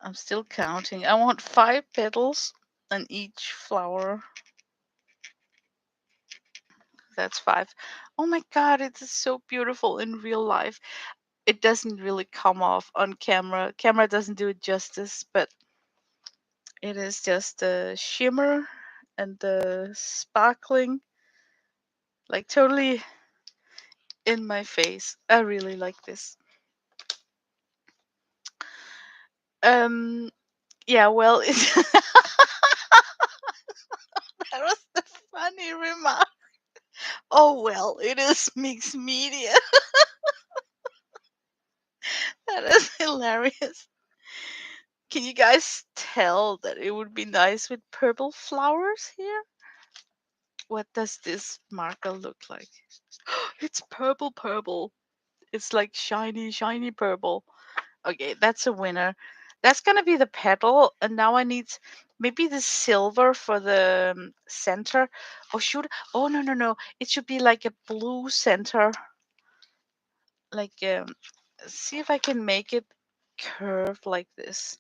I'm still counting. I want 5 petals on each flower. That's 5. Oh my god, it is so beautiful in real life. It doesn't really come off on camera. Camera doesn't do it justice, but it is just the shimmer and the sparkling, like totally in my face. I really like this. Um, yeah, well, that was the funny remark. Oh well, it is mixed media. That is hilarious. Can you guys tell that it would be nice with purple flowers here? What does this marker look like? It's purple purple. It's like shiny, shiny purple. Okay, that's a winner. That's gonna be the petal, and now I need maybe the silver for the center. Oh shoot! Oh no no no! It should be like a blue center. Like see if I can make it curved like this.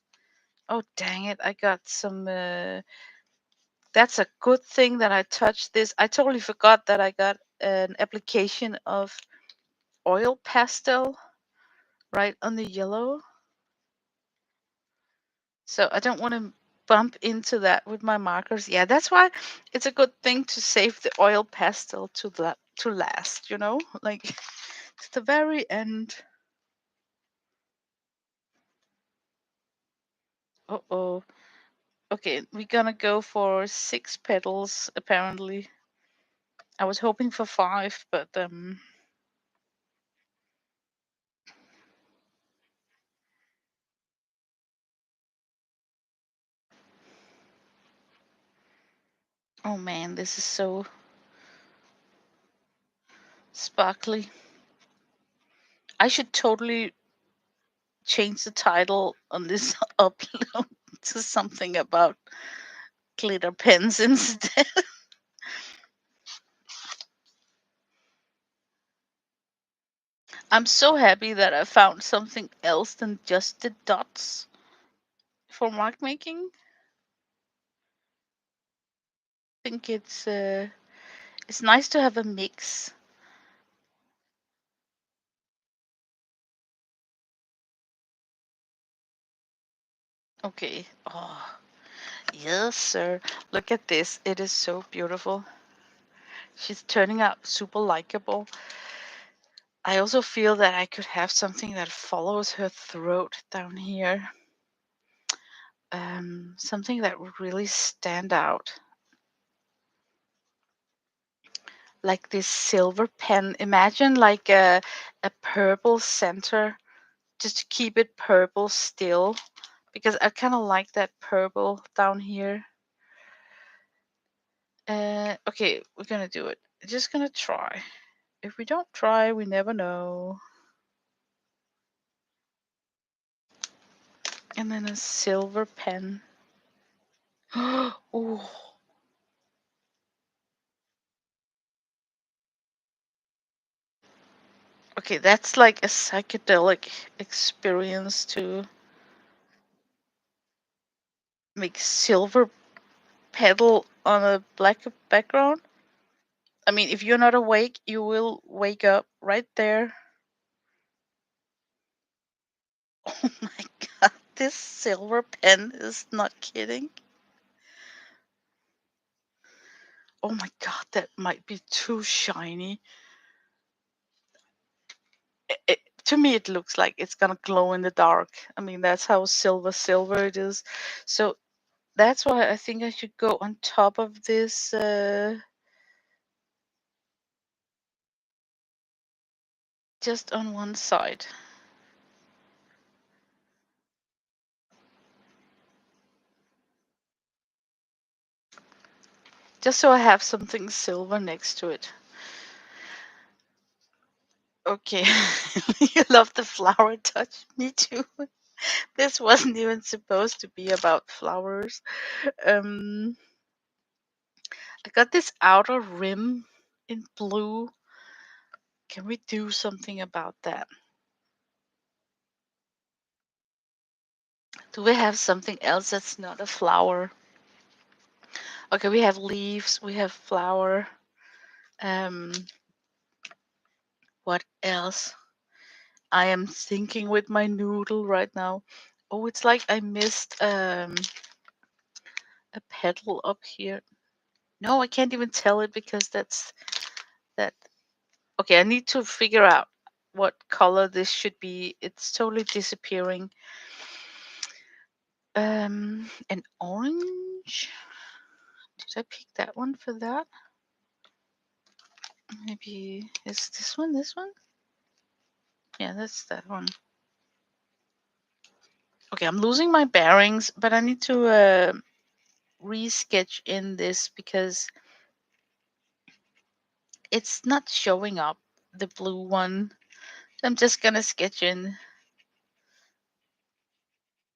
Oh dang it! I got some. That's a good thing that I touched this. I totally forgot that I got an application of oil pastel right on the yellow. So I don't want to bump into that with my markers. Yeah, that's why it's a good thing to save the oil pastel to last, you know? Like to the very end. Uh-oh. Okay, we're gonna go for 6 petals apparently. I was hoping for 5, but oh man, this is so sparkly. I should totally change the title on this upload to something about glitter pens instead. I'm so happy that I found something else than just the dots for mark making. I think it's nice to have a mix. Okay. Oh, yes, sir. Look at this. It is so beautiful. She's turning out super likable. I also feel that I could have something that follows her throat down here. Something that would really stand out. Like this silver pen. Imagine like a purple center, just to keep it purple still, because I kind of like that purple down here. Okay, we're gonna do it. Just gonna try. If we don't try, we never know. And then a silver pen. Oh, okay, that's like a psychedelic experience to make silver pedal on a black background. I mean, if you're not awake, you will wake up right there. Oh my god, this silver pen is not kidding. Oh my god, that might be too shiny. To me, it looks like it's gonna glow in the dark. I mean, that's how silver it is. So that's why I think I should go on top of this. Just on one side. Just so I have something silver next to it. Okay. You love the flower touch. Me too. This wasn't even supposed to be about flowers. Um, I got this outer rim in blue. Can we do something about that? Do we have something else that's not a flower? Okay, we have leaves, we have flower. Um, what else? I am thinking with my noodle right now. Oh, it's like I missed a petal up here. No, I can't even tell it because that's that. Okay, I need to figure out what color this should be. It's totally disappearing. An orange. Did I pick that one for that? Maybe is this one? This one? Yeah, that's that one. Okay, I'm losing my bearings, but I need to resketch in this because it's not showing up, the blue one. I'm just gonna sketch in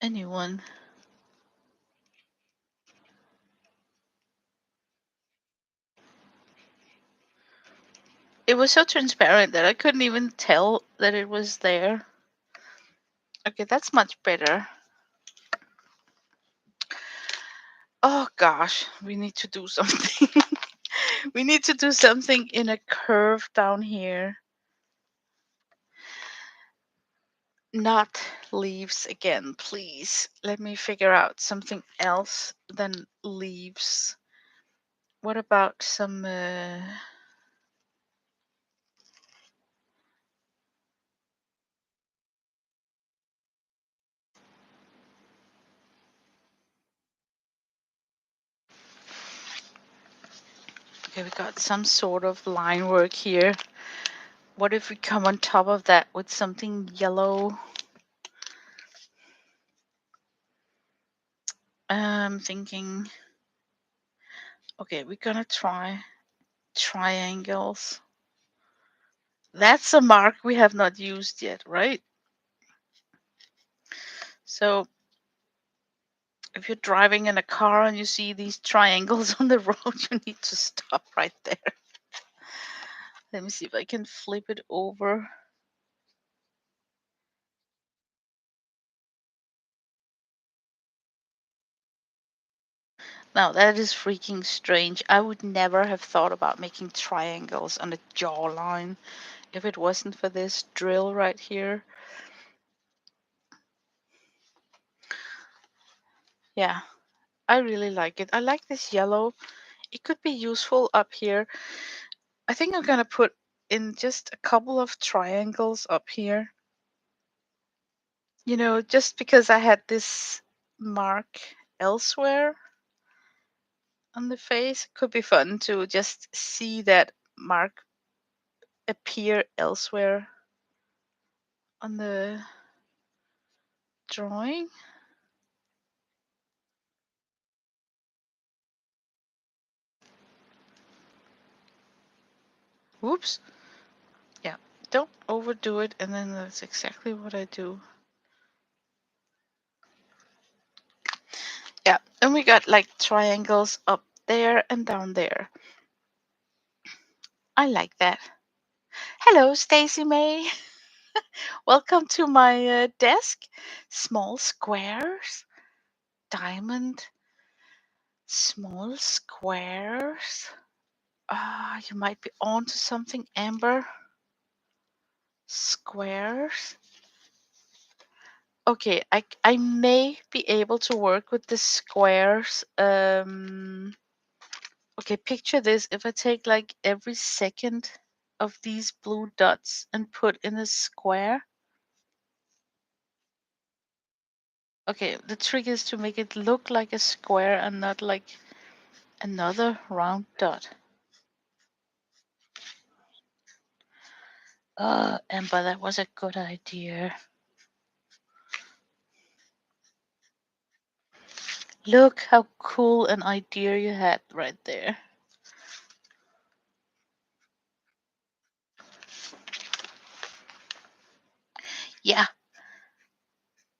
a new one. It was so transparent that I couldn't even tell that it was there. Okay, that's much better. Oh gosh, we need to do something. We need to do something in a curve down here. Not leaves again, please. Let me figure out something else than leaves. What about some okay, we got some sort of line work here. What if we come on top of that with something yellow? I'm thinking, okay, we're gonna try triangles. That's a mark we have not used yet, right? So if you're driving in a car and you see these triangles on the road, you need to stop right there. Let me see if I can flip it over. Now that is freaking strange. I would never have thought about making triangles on a jawline if it wasn't for this drill right here. Yeah, I really like it. I like this yellow. It could be useful up here. I think I'm gonna put in just a couple of triangles up here. You know, just because I had this mark elsewhere on the face, it could be fun to just see that mark appear elsewhere on the drawing. Whoops. Yeah, don't overdo it, and then that's exactly what I do. Yeah, and we got like triangles up there and down there. I like that. Hello, Stacy May. Welcome to my desk. Small squares, diamond, small squares. Ah, you might be onto something, Amber. Squares. Okay, I may be able to work with the squares. Okay, picture this. If I take like every second of these blue dots and put in a square. Okay, the trick is to make it look like a square and not like another round dot. Amber, that was a good idea. Look how cool an idea you had right there. Yeah,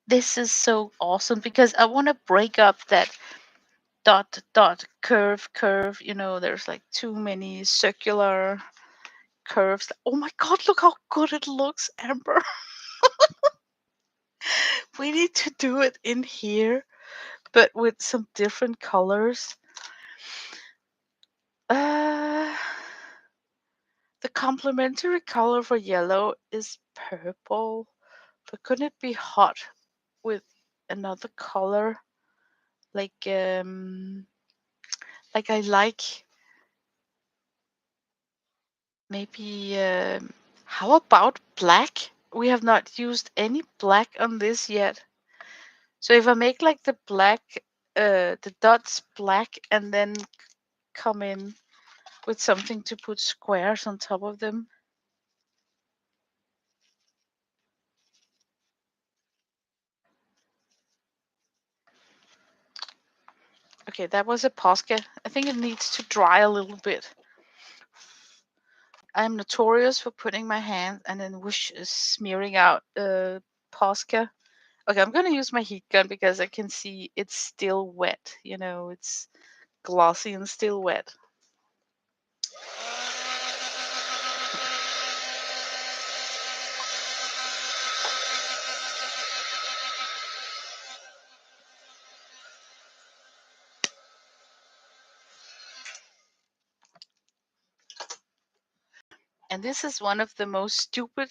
this is so awesome because I want to break up that dot, dot, curve, curve. You know, there's like too many circular curves. Oh my god, look how good it looks, Amber. We need to do it in here, but with some different colors. Uh, the complementary color for yellow is purple, but couldn't it be hot with another color? Like like I like maybe how about black? We have not used any black on this yet. So if I make like the black, the dots black, and then come in with something to put squares on top of them. Okay, that was a Posca. I think it needs to dry a little bit. I'm notorious for putting my hand and then whoosh, smearing out Posca. Okay, I'm gonna use my heat gun because I can see it's still wet. You know, it's glossy and still wet. And this is one of the most stupid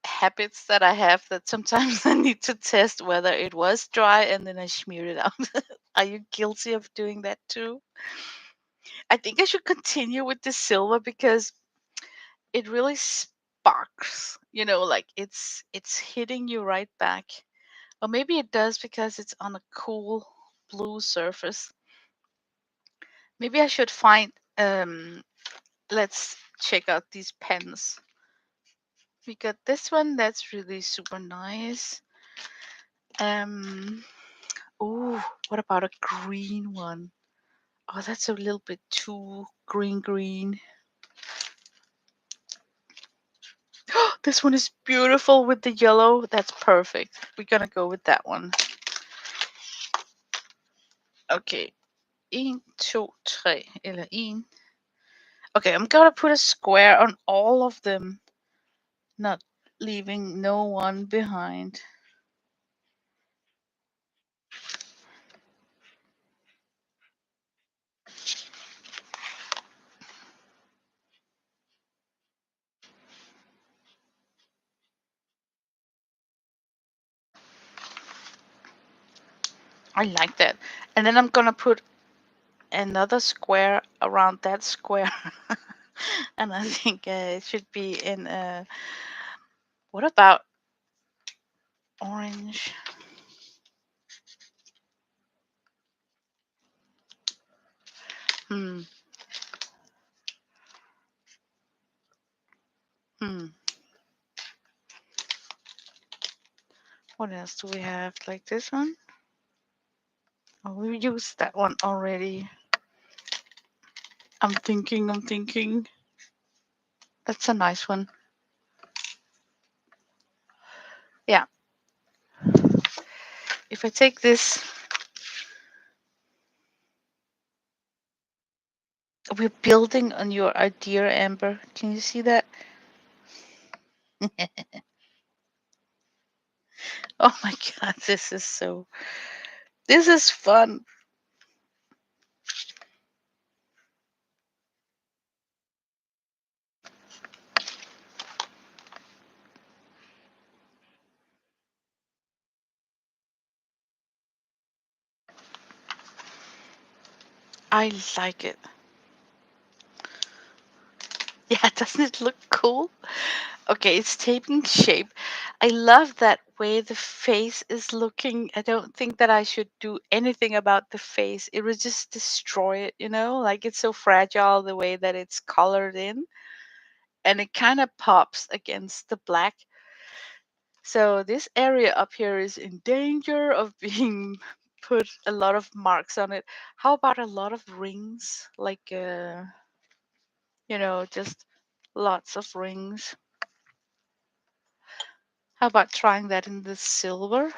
habits that I have, that sometimes I need to test whether it was dry and then I smear it out. Are you guilty of doing that too? I think I should continue with the silver because it really sparks, you know, like it's hitting you right back. Or maybe it does because it's on a cool blue surface. Maybe I should find let's check out these pens. We got this one that's really super nice. Um oh, what about a green one? Oh, that's a little bit too green. This one is beautiful with the yellow. That's perfect. We're gonna go with that one. Okay. 1, 2, 3. Eller 1. Okay, I'm gonna put a square on all of them, not leaving no one behind. I like that. And then I'm gonna put another square around that square. And I think it should be in what about orange? Hmm. Hmm. What else do we have? Like this one? Oh, we used that one already. I'm thinking. That's a nice one. Yeah. If I take this, we're building on your idea, Amber. Can you see that? Oh my God, this is fun. I like it. Yeah, doesn't it look cool? Okay, it's taking shape. I love that way the face is looking. I don't think that I should do anything about the face. It would just destroy it, like it's so fragile the way that it's colored in, and it kind of pops against the black. So this area up here is in danger of being put a lot of marks on it. How about a lot of rings? Like, just lots of rings. How about trying that in the silver?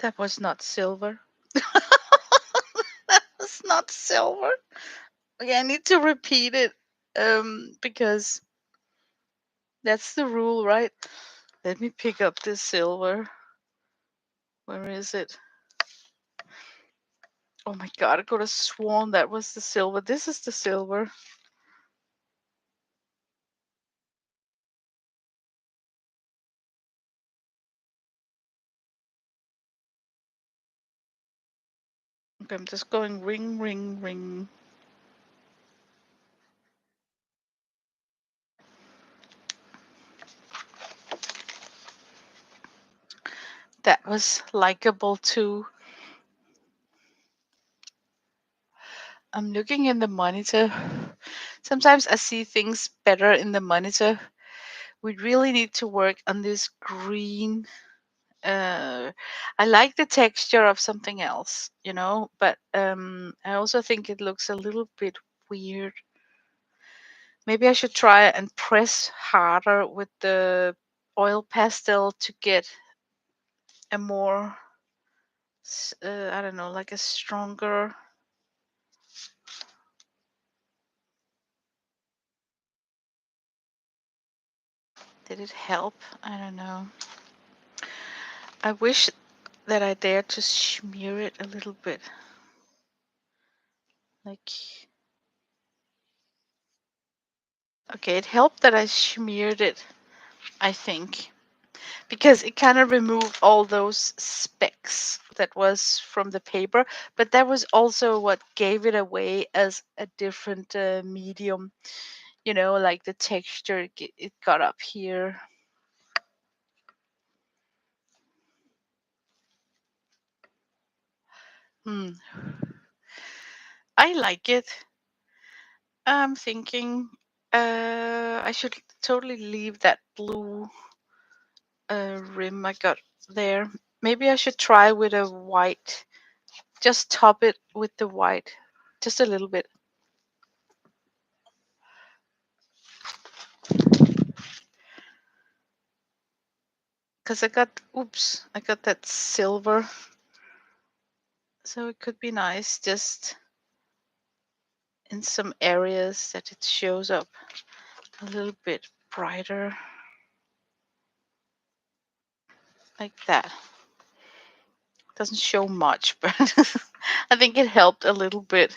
That was not silver. That was not silver. Okay, I need to repeat it because that's the rule, right? Let me pick up this silver. Where is it? Oh my God, I could have sworn that was the silver. This is the silver. Okay, I'm just going ring, ring, ring. That was likable too. I'm looking in the monitor. Sometimes I see things better in the monitor. We really need to work on this green. I like the texture of something else, but I also think it looks a little bit weird. Maybe I should try and press harder with the oil pastel to get a more, I don't know, like a stronger. Did it help? I don't know. I wish that I dared to smear it a little bit. Like, okay, it helped that I smeared it, I think, because it kind of removed all those specks that was from the paper, but that was also what gave it away as a different medium, like the texture it got up here. Hmm. I like it. I'm thinking I should totally leave that blue rim I got there. Maybe I should try with a white. Just top it with the white, just a little bit. Because I got that silver. So it could be nice just in some areas that it shows up a little bit brighter. Like that. Doesn't show much, but I think it helped a little bit.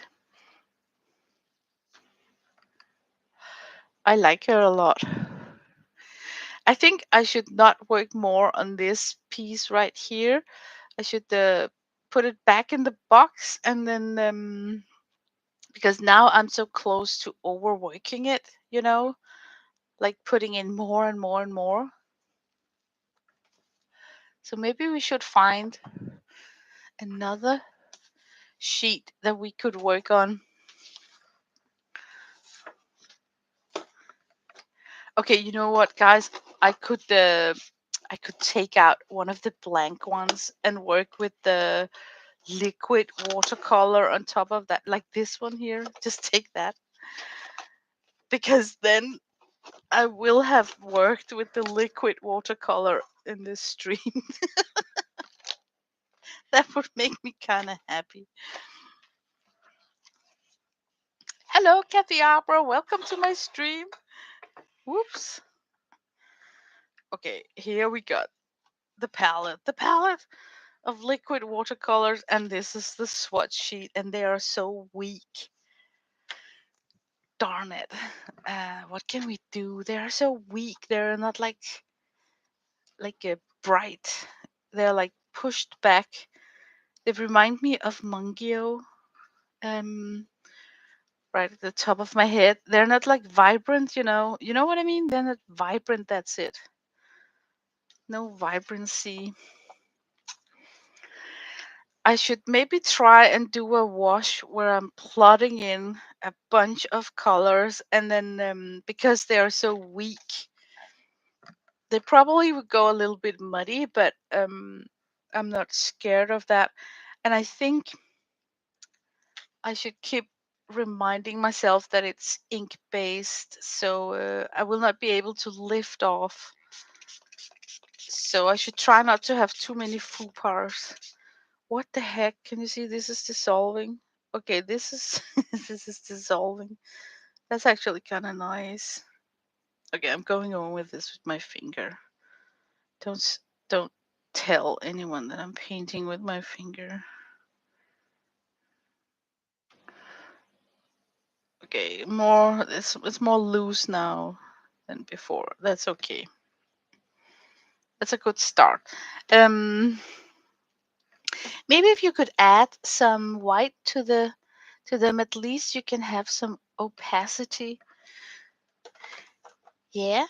I like her a lot. I think I should not work more on this piece right here. I should put it back in the box and then because now I'm so close to overworking it, like putting in more and more and more. So maybe we should find another sheet that we could work on. Okay, you know what, guys? I could take out one of the blank ones and work with the liquid watercolor on top of that, like this one here. Just take that because then I will have worked with the liquid watercolor in this stream. That would make me kind of happy. Hello, Kathy Opera. Welcome to my stream. Whoops. Okay, here we got the palette. The palette of liquid watercolors, and this is the swatch sheet, and they are so weak. Darn it. What can we do? They are so weak. They're not like a bright. They're like pushed back. They remind me of Mungio. Um, right at the top of my head. They're not like vibrant, you know. You know what I mean? They're not vibrant. That's it. No vibrancy. I should maybe try and do a wash where I'm plotting in a bunch of colors, and then because they are so weak, they probably would go a little bit muddy, but I'm not scared of that. And I think I should keep reminding myself that it's ink based, so I will not be able to lift off. So I should try not to have too many faux pas. What the heck? Can you see this is dissolving? Okay, this is this is dissolving. That's actually kind of nice. Okay, I'm going on with this with my finger. Don't tell anyone that I'm painting with my finger. Okay, more it's more loose now than before. That's okay. That's a good start. Maybe if you could add some white to them, at least you can have some opacity. Yeah.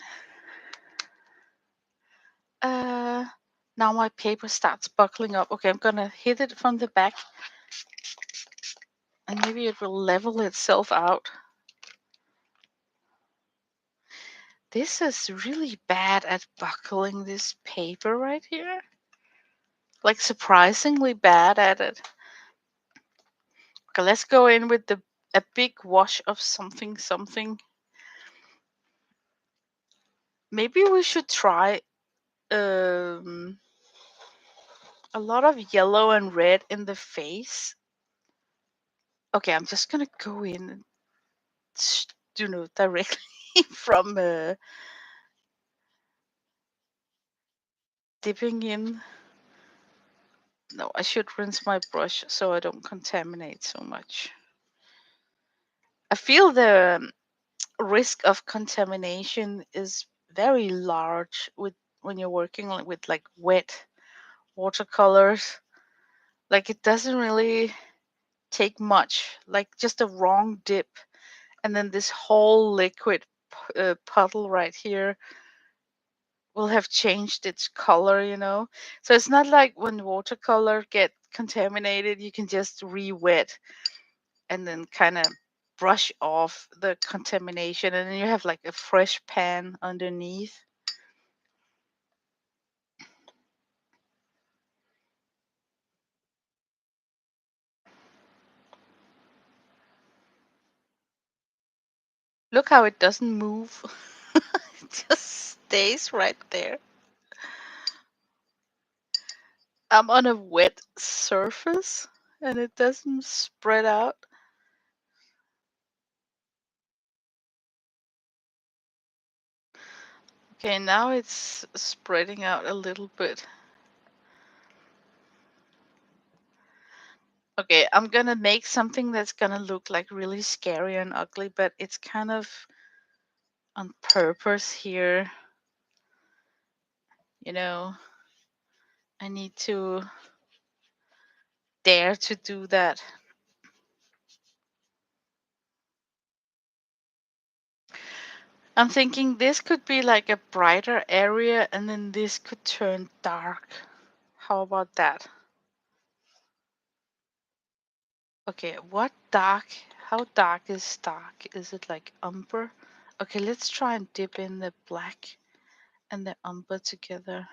Uh, Now my paper starts buckling up. Okay, I'm gonna hit it from the back, and maybe it will level itself out. This is really bad at buckling this paper right here. Like surprisingly bad at it. Okay, let's go in with a big wash of something something. Maybe we should try um a lot of yellow and red in the face. Okay, I'm just gonna go in and directly from dipping in. No, I should rinse my brush so I don't contaminate so much. I feel the risk of contamination is very large with when you're working with like wet watercolors. Like it doesn't really take much, like just a wrong dip, and then this whole liquid puddle right here will have changed its color, you know. So it's not like when watercolor get contaminated, you can just re-wet and then kind of brush off the contamination, and then you have like a fresh pan underneath. Look how it doesn't move. It just stays right there. I'm on a wet surface and it doesn't spread out. Okay, now it's spreading out a little bit. Okay, I'm gonna make something that's gonna look like really scary and ugly, but it's kind of on purpose here. You know, I need to dare to do that. I'm thinking this could be like a brighter area and then this could turn dark. How about that? Okay, how dark is dark? Is it like umber? Okay, let's try and dip in the black and the umber together.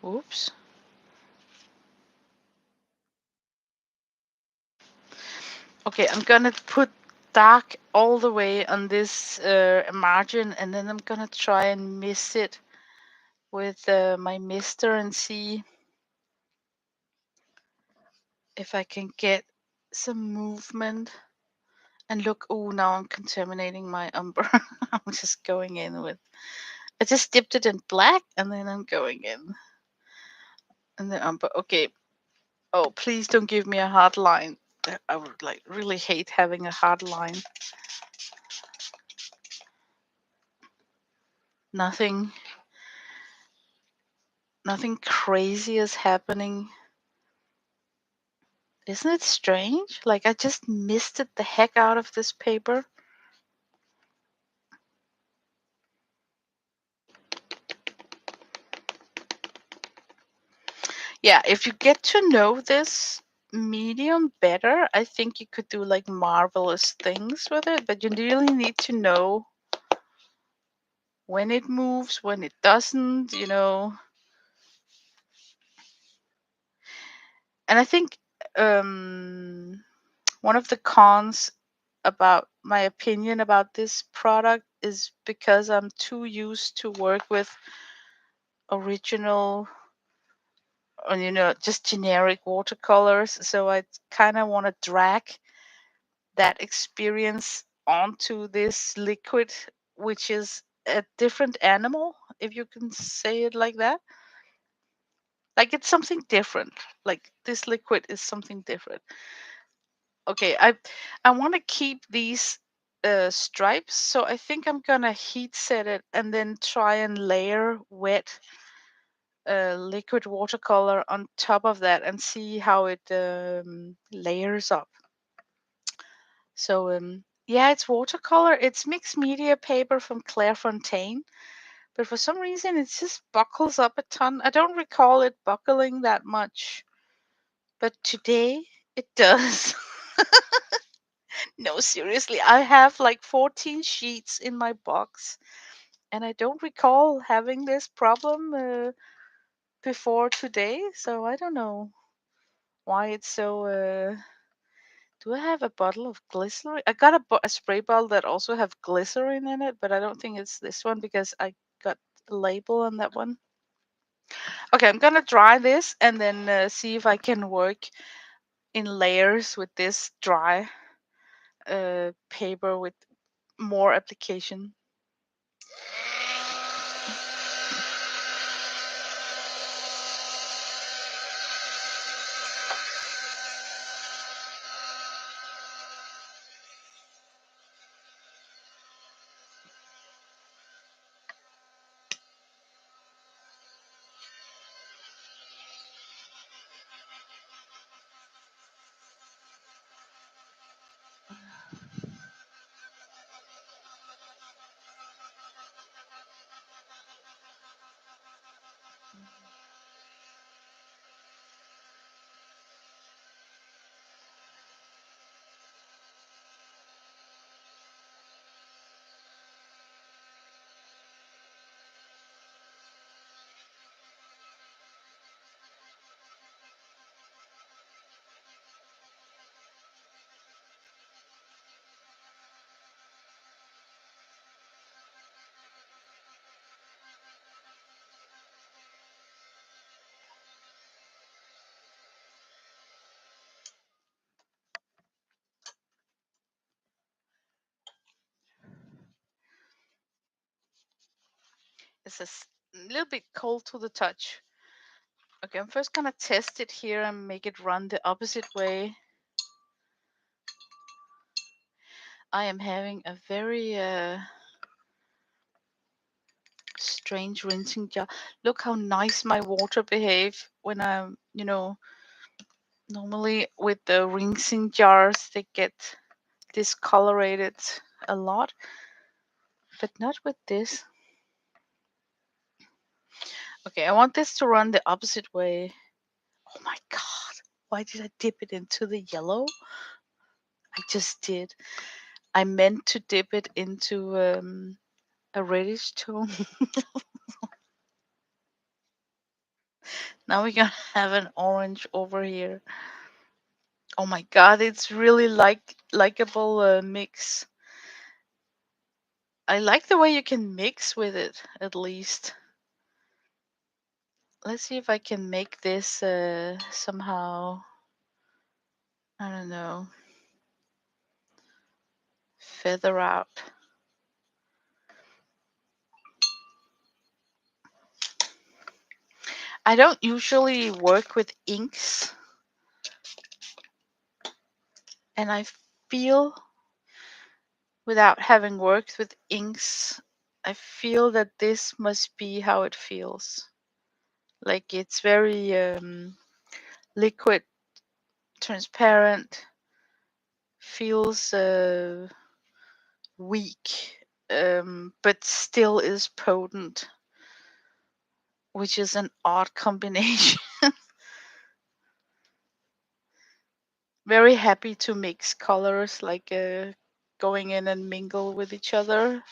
Oops. Okay, I'm gonna put dark all the way on this margin, and then I'm gonna try and mist it with my mister and see if I can get some movement. And look, oh, now I'm contaminating my umber. I'm just going in with, I just dipped it in black, and then I'm going in the umber. Okay. Oh, please don't give me a hard line. I would like really hate having a hard line. Nothing crazy is happening. Isn't it strange? Like I just misted the heck out of this paper. Yeah, if you get to know this medium better, I think you could do like marvelous things with it, but you really need to know when it moves, when it doesn't, you know. And I think one of the cons about my opinion about this product is because I'm too used to work with original or just generic watercolors, so I kind of want to drag that experience onto this liquid, which is a different animal, if you can say it like that. Like it's something different. Like this liquid is something different. Okay, I want to keep these stripes, so I think I'm gonna heat set it and then try and layer wet liquid watercolor on top of that and see how it layers up. So yeah, it's watercolor. It's mixed media paper from Clairefontaine, but for some reason it just buckles up a ton. I don't recall it buckling that much, but today it does. No, seriously, I have like 14 sheets in my box, and I don't recall having this problem before today. So I don't know why it's so. Do I have a bottle of glycerin? I got a spray bottle that also have glycerin in it, but I don't think it's this one because I got a label on that one. Okay, I'm gonna dry this and then see if I can work in layers with this dry paper with more application. It's a little bit cold to the touch. Okay, I'm first gonna test it here and make it run the opposite way. I am having a very strange rinsing jar. Look how nice my water behave when I'm, normally with the rinsing jars, they get discolorated a lot, but not with this. Okay, I want this to run the opposite way. Oh my God, why did I dip it into the yellow? I just did. I meant to dip it into a reddish tone. Now we're gonna have an orange over here. Oh my god, it's really likable mix. I like the way you can mix with it, at least. Let's see if I can make this somehow, I don't know, feather out. I don't usually work with inks, and I feel, without having worked with inks, I feel that this must be how it feels. Like it's very liquid, transparent, feels weak, but still is potent, which is an odd combination. Very happy to mix colors, like going in and mingle with each other.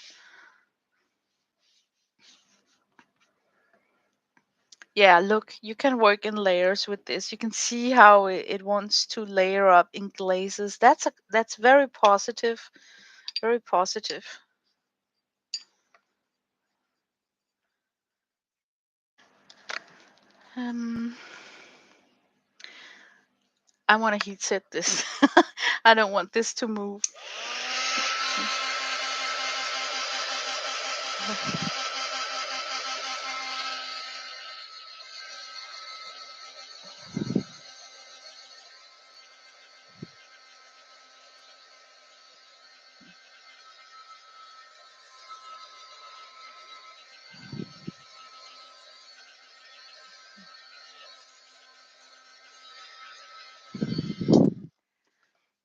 Yeah, look, you can work in layers with this. You can see how it wants to layer up in glazes. That's very positive, very positive. Um, I want to heat set this. I don't want this to move.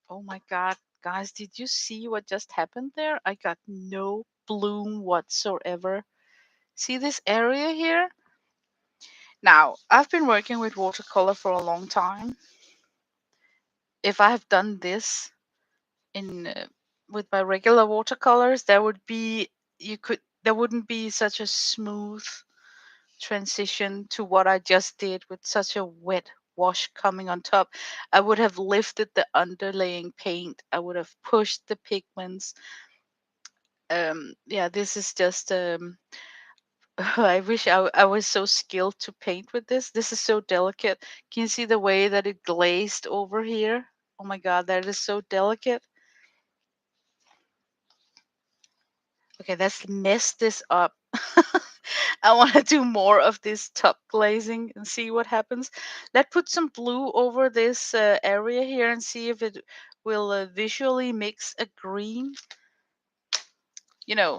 Oh my God, guys, did you see what just happened there? I got no bloom whatsoever. See this area here? Now, I've been working with watercolor for a long time. If I have done this in with my regular watercolors, there wouldn't be such a smooth transition to what I just did with such a wet wash coming on top. I would have lifted the underlaying paint. I would have pushed the pigments. Yeah, this is just I wish I was so skilled to paint with this. This is so delicate. Can you see the way that it glazed over here? Oh my god, that is so delicate. Okay, let's mess this up. I want to do more of this top glazing and see what happens. Let's put some blue over this area here and see if it will visually mix a green.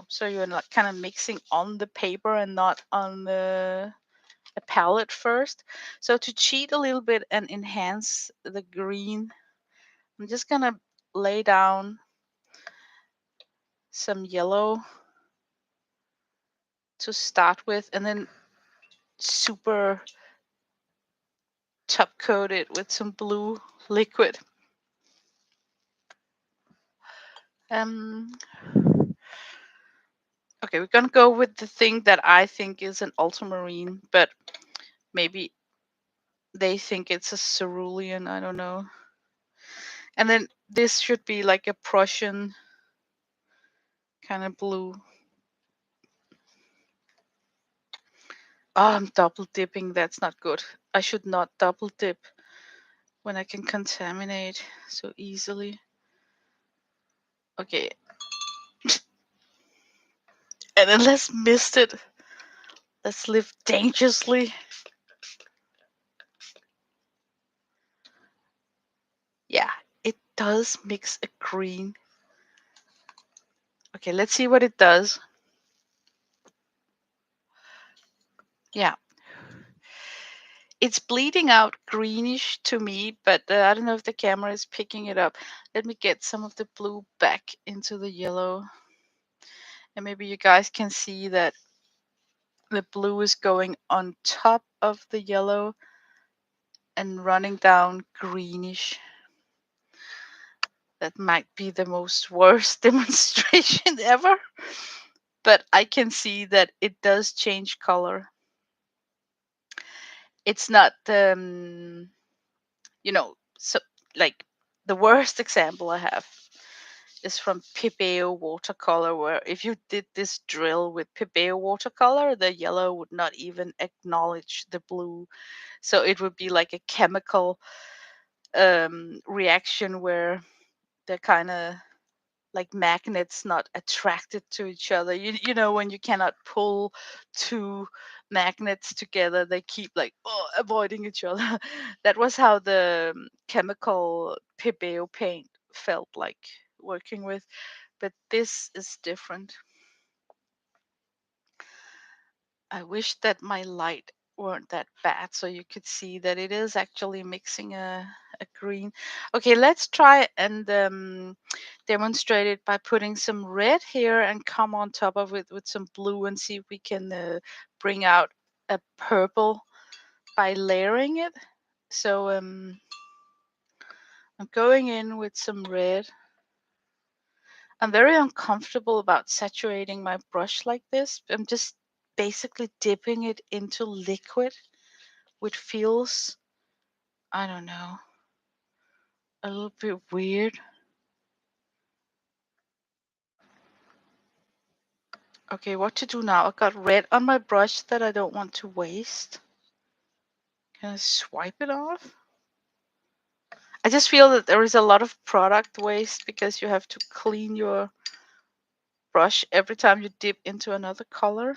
So you're like kind of mixing on the paper and not on a palette first. So to cheat a little bit and enhance the green, I'm just gonna lay down some yellow to start with, and then super top coat it with some blue liquid. Um, okay, we're gonna go with the thing that I think is an ultramarine, but maybe they think it's a cerulean. I don't know. And then this should be like a Prussian kind of blue. Oh, I'm double dipping. That's not good. I should not double dip when I can contaminate so easily. Okay. And then let's mist it. Let's live dangerously. Yeah, it does mix a green. Okay, let's see what it does. Yeah. It's bleeding out greenish to me, but I don't know if the camera is picking it up. Let me get some of the blue back into the yellow. And maybe you guys can see that the blue is going on top of the yellow and running down greenish. That might be the most worst demonstration ever, but I can see that it does change color. it's not so like the worst example I have is from Pibeo watercolor, where if you did this drill with Pibeo watercolor, the yellow would not even acknowledge the blue. So it would be like a chemical reaction where they're kind of like magnets not attracted to each other. You know when you cannot pull two magnets together, they keep like avoiding each other. That was how the chemical Pibeo paint felt like working with, but this is different. I wish that my light weren't that bad so you could see that it is actually mixing a green. Okay, let's try and demonstrate it by putting some red here and come on top of it with some blue and see if we can bring out a purple by layering it. So I'm going in with some red. I'm very uncomfortable about saturating my brush like this. I'm just basically dipping it into liquid, which feels, I don't know, a little bit weird. Okay, what to do now? I got red on my brush that I don't want to waste. Can I swipe it off? I just feel that there is a lot of product waste because you have to clean your brush every time you dip into another color.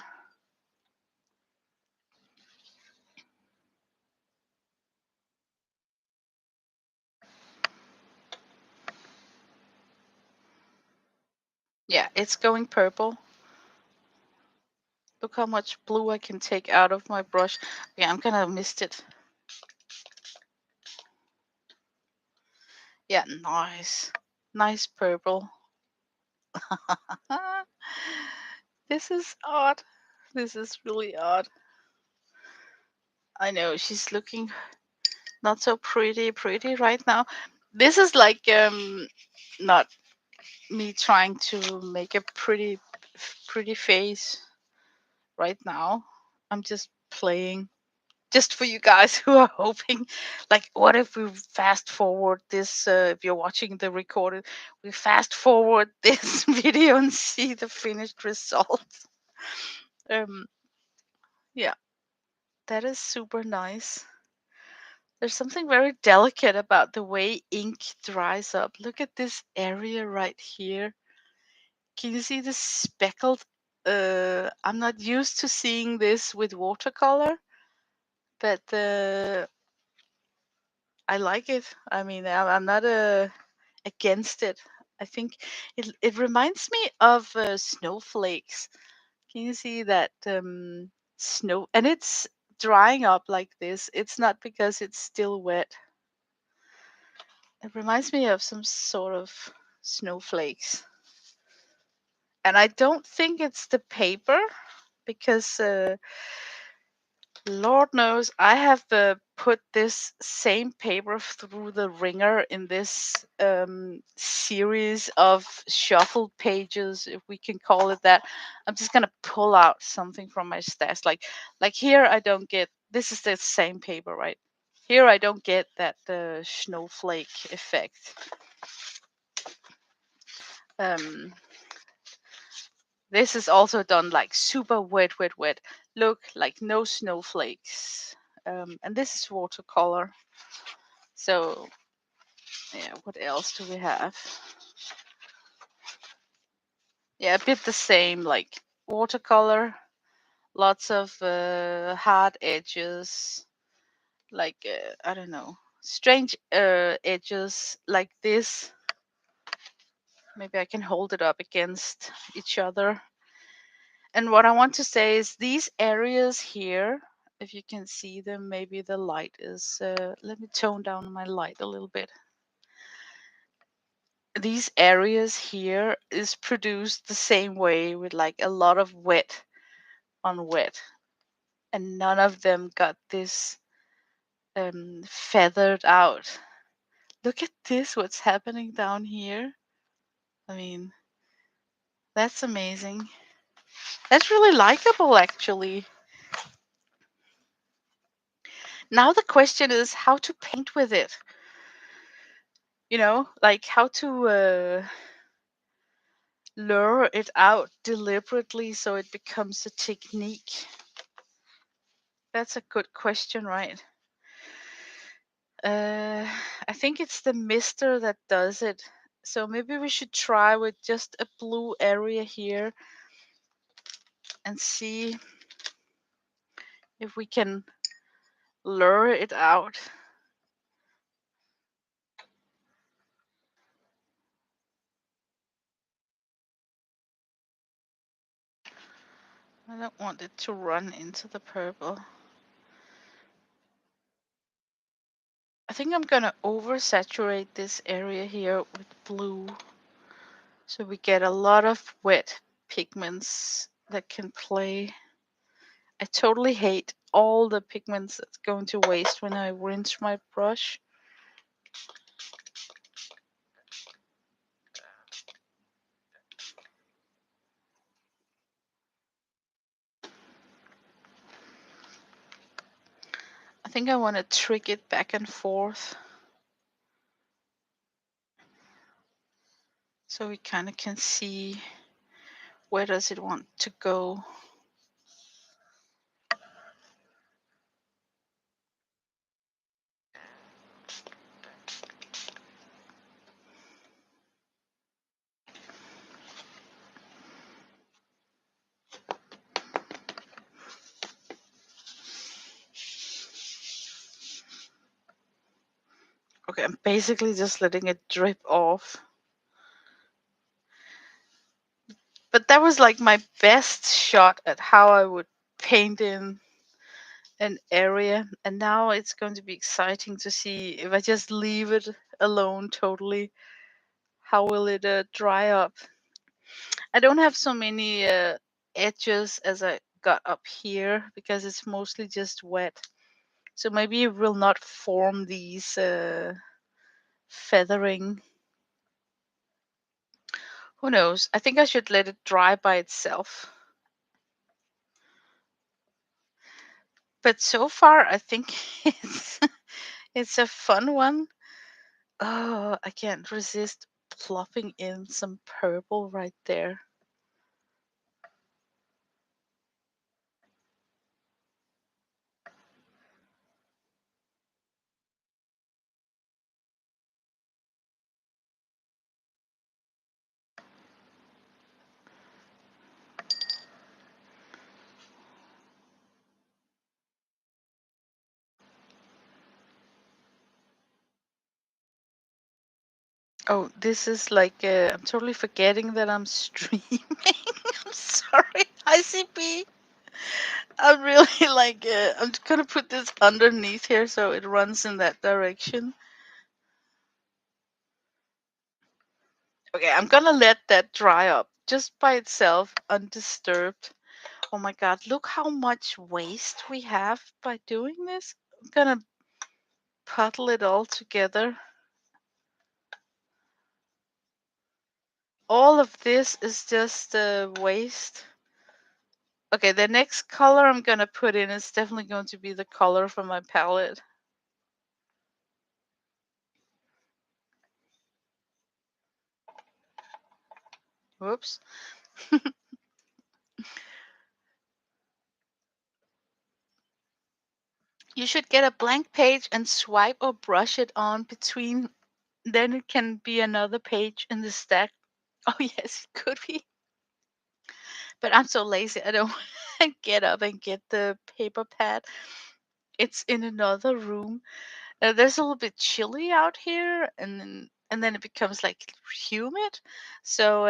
Yeah, it's going purple. Look how much blue I can take out of my brush. Yeah, I'm gonna mist it. Yeah, nice. Nice purple. This is odd. This is really odd. I know she's looking not so pretty right now. This is like not me trying to make a pretty face right now. I'm just playing just for you guys who are hoping, like, what if we fast forward this, if you're watching the recorded, we fast forward this video and see the finished result. um yeah, that is super nice. There's something very delicate about the way ink dries up. Look at this area right here. Can you see the speckled? I'm not used to seeing this with watercolor, but I like it. I mean, I'm not against it. I think it reminds me of snowflakes. Can you see that snow? And it's drying up like this. It's not because it's still wet. It reminds me of some sort of snowflakes. And I don't think it's the paper because Lord knows I have put this same paper through the ringer in this series of shuffled pages, if we can call it that. I'm just gonna pull out something from my stash. Like here, I don't get. This is the same paper, right? Here, I don't get that snowflake effect. Um, This is also done like super wet. Look, like no snowflakes. And this is watercolor. So, yeah, what else do we have? Yeah, a bit the same, like watercolor, lots of hard edges, like, I don't know, strange edges like this. Maybe I can hold it up against each other. And what I want to say is these areas here, if you can see them, maybe the light is, let me tone down my light a little bit. These areas here is produced the same way with like a lot of wet on wet. And none of them got this feathered out. Look at this, what's happening down here. I mean, that's amazing. That's really likable, actually. Now the question is how to paint with it. Like how to lure it out deliberately so it becomes a technique. That's a good question, right? Uh, I think it's the mister that does it. So maybe we should try with just a blue area here and see if we can lure it out. I don't want it to run into the purple. I think I'm gonna oversaturate this area here with blue so we get a lot of wet pigments that can play. I totally hate all the pigments that's going to waste when I rinse my brush. I think I want to trick it back and forth so we kind of can see where does it want to go. Okay, I'm basically just letting it drip off. But that was like my best shot at how I would paint in an area. And now it's going to be exciting to see if I just leave it alone totally. How will it dry up? I don't have so many edges as I got up here because it's mostly just wet. So maybe it will not form these feathering. Who knows? I think I should let it dry by itself. But so far, I think it's a fun one. Oh, I can't resist plopping in some purple right there. Oh, this is like I'm totally forgetting that I'm streaming. I'm sorry, ICP. I'm really like I'm just gonna put this underneath here so it runs in that direction. Okay, I'm gonna let that dry up just by itself, undisturbed. Oh my god, look how much waste we have by doing this. I'm gonna puddle it all together. All of this is just waste. Okay, the next color I'm gonna put in is definitely going to be the color from my palette. Whoops. You should get a blank page and swipe or brush it on between. Then it can be another page in the stack. Oh, yes, it could be. But I'm so lazy. I don't want to get up and get the paper pad. It's in another room. There's a little bit chilly out here, and then it becomes like humid. So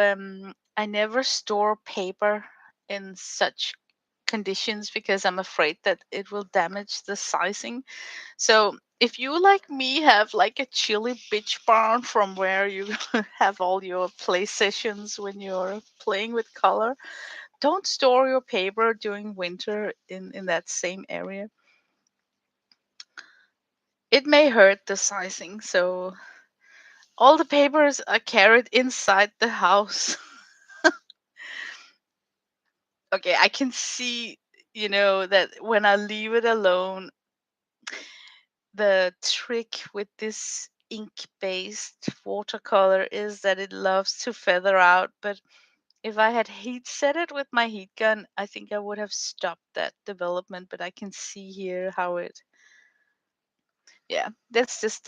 I never store paper in such conditions because I'm afraid that it will damage the sizing. So if you like me have like a chilly bitch barn from where you have all your play sessions when you're playing with color, don't store your paper during winter in that same area. It may hurt the sizing, so all the papers are carried inside the house. Okay, I can see, that when I leave it alone, the trick with this ink-based watercolor is that it loves to feather out, but if I had heat set it with my heat gun, I think I would have stopped that development, but I can see here how it, yeah, that's just,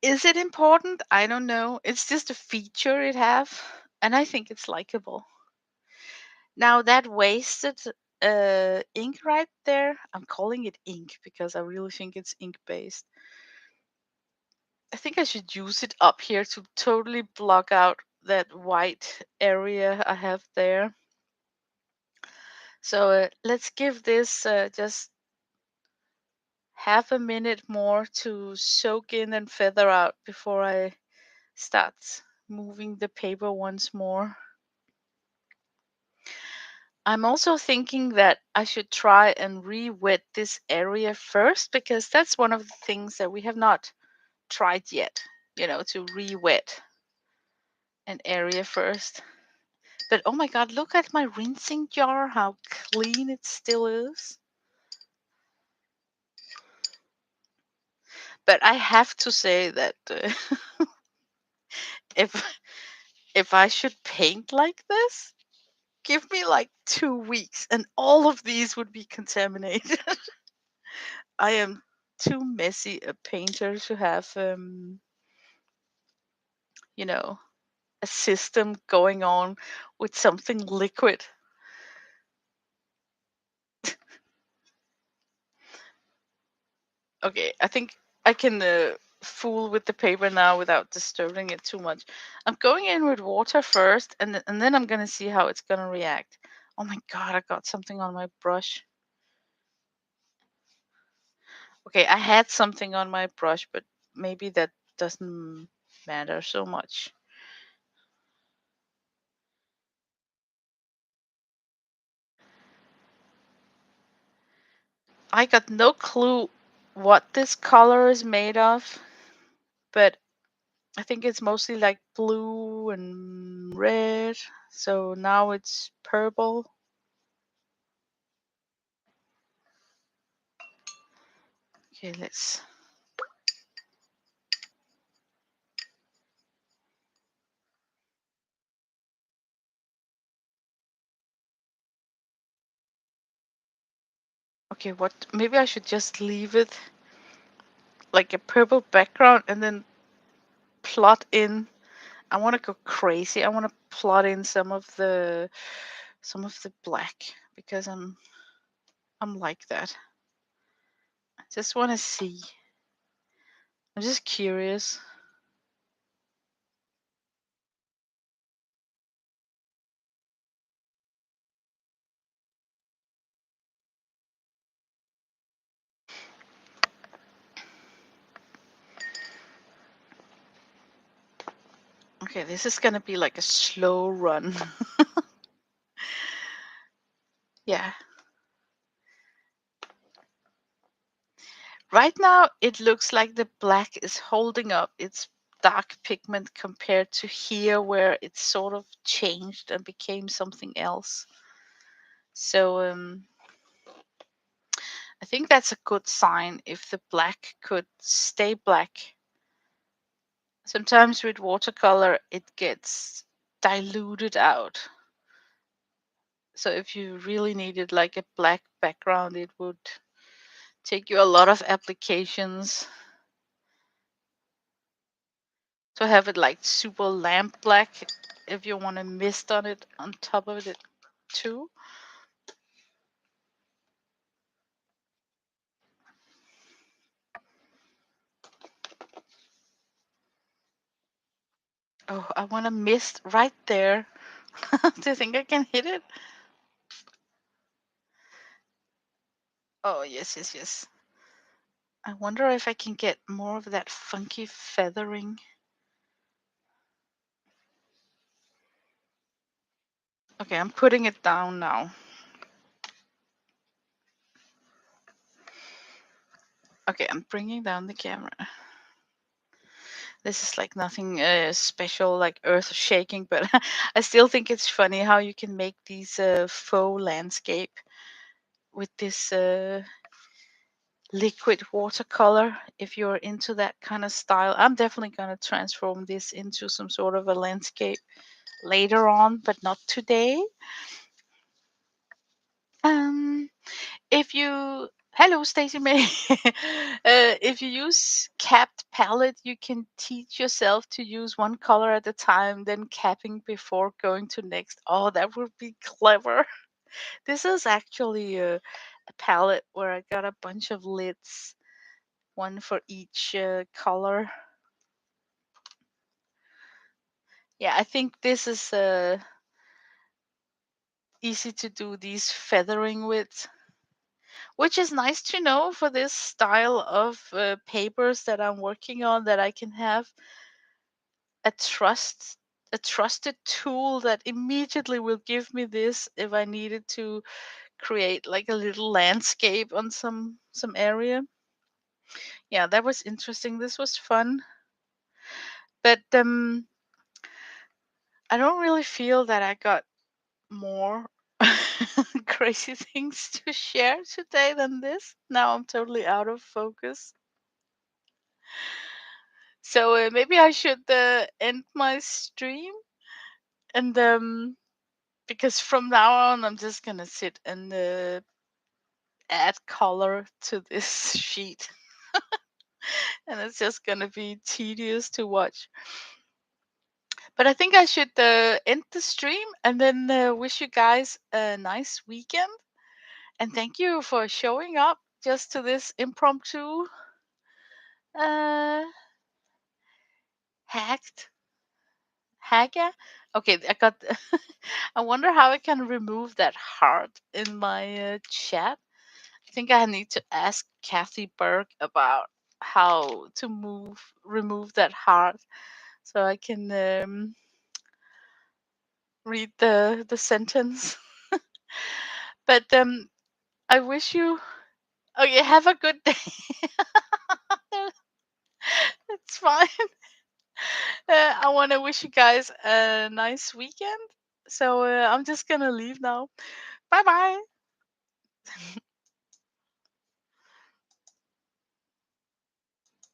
is it important? I don't know. It's just a feature it have, and I think it's likable. Now that wasted ink right there, I'm calling it ink because I really think it's ink based. I think I should use it up here to totally block out that white area I have there. So let's give this just half a minute more to soak in and feather out before I start moving the paper once more. I'm also thinking that I should try and re-wet this area first because that's one of the things that we have not tried yet, to re-wet an area first. But oh my god, look at my rinsing jar, how clean it still is. But I have to say that if if I should paint like this, give me like 2 weeks and all of these would be contaminated. I am too messy a painter to have you know, a system going on with something liquid. Okay, I think I can fool with the paper now without disturbing it too much. I'm going in with water first, and then I'm gonna see how it's gonna react. Oh my god, I got something on my brush. Okay, I had something on my brush, but maybe that doesn't matter so much. I got no clue what this color is made of, but I think it's mostly like blue and red. So now it's purple. Okay, let's. Okay, what? Maybe I should just leave it like a purple background and then plot in. I want to go crazy. I want to plot in some of the black because I'm like that. I just want to see. I'm just curious. Okay, this is gonna be like a slow run. Yeah. Right now, it looks like the black is holding up its dark pigment compared to here, where it sort of changed and became something else. So I think that's a good sign if the black could stay black. Sometimes with watercolor, it gets diluted out. So if you really needed like a black background, it would take you a lot of applications to have it like super lamp black if you want to mist on it on top of it too. Oh, I want to mist right there. Do you think I can hit it? Oh, yes, yes, yes. I wonder if I can get more of that funky feathering. Okay, I'm putting it down now. Okay, I'm bringing down the camera. This is like nothing special, like earth shaking, but I still think it's funny how you can make these faux landscape with this liquid watercolor if you're into that kind of style. I'm definitely going to transform this into some sort of a landscape later on, but not today. Um, if you Hello, Stacey May. If you use capped palette, you can teach yourself to use one color at a time, then capping before going to next. Oh, that would be clever. This is actually a palette where I got a bunch of lids, one for each color. Yeah, I think this is easy to do these feathering with, which is nice to know for this style of papers that I'm working on, that I can have a trust a trusted tool that immediately will give me this if I needed to create like a little landscape on some area. Yeah, that was interesting. This was fun. But I don't really feel that I got more crazy things to share today than this. Now I'm totally out of focus. So maybe I should end my stream, and because from now on I'm just gonna sit and add color to this sheet, and it's just gonna be tedious to watch. But I think I should end the stream and then wish you guys a nice weekend. And thank you for showing up just to this impromptu uh, hacked hacker. Okay, I got. I wonder how I can remove that heart in my chat. I think I need to ask Kathy Berg about how to remove that heart so I can read the sentence. But I wish you. Okay, have a good day. It's fine. I want to wish you guys a nice weekend. So I'm just gonna leave now. Bye bye.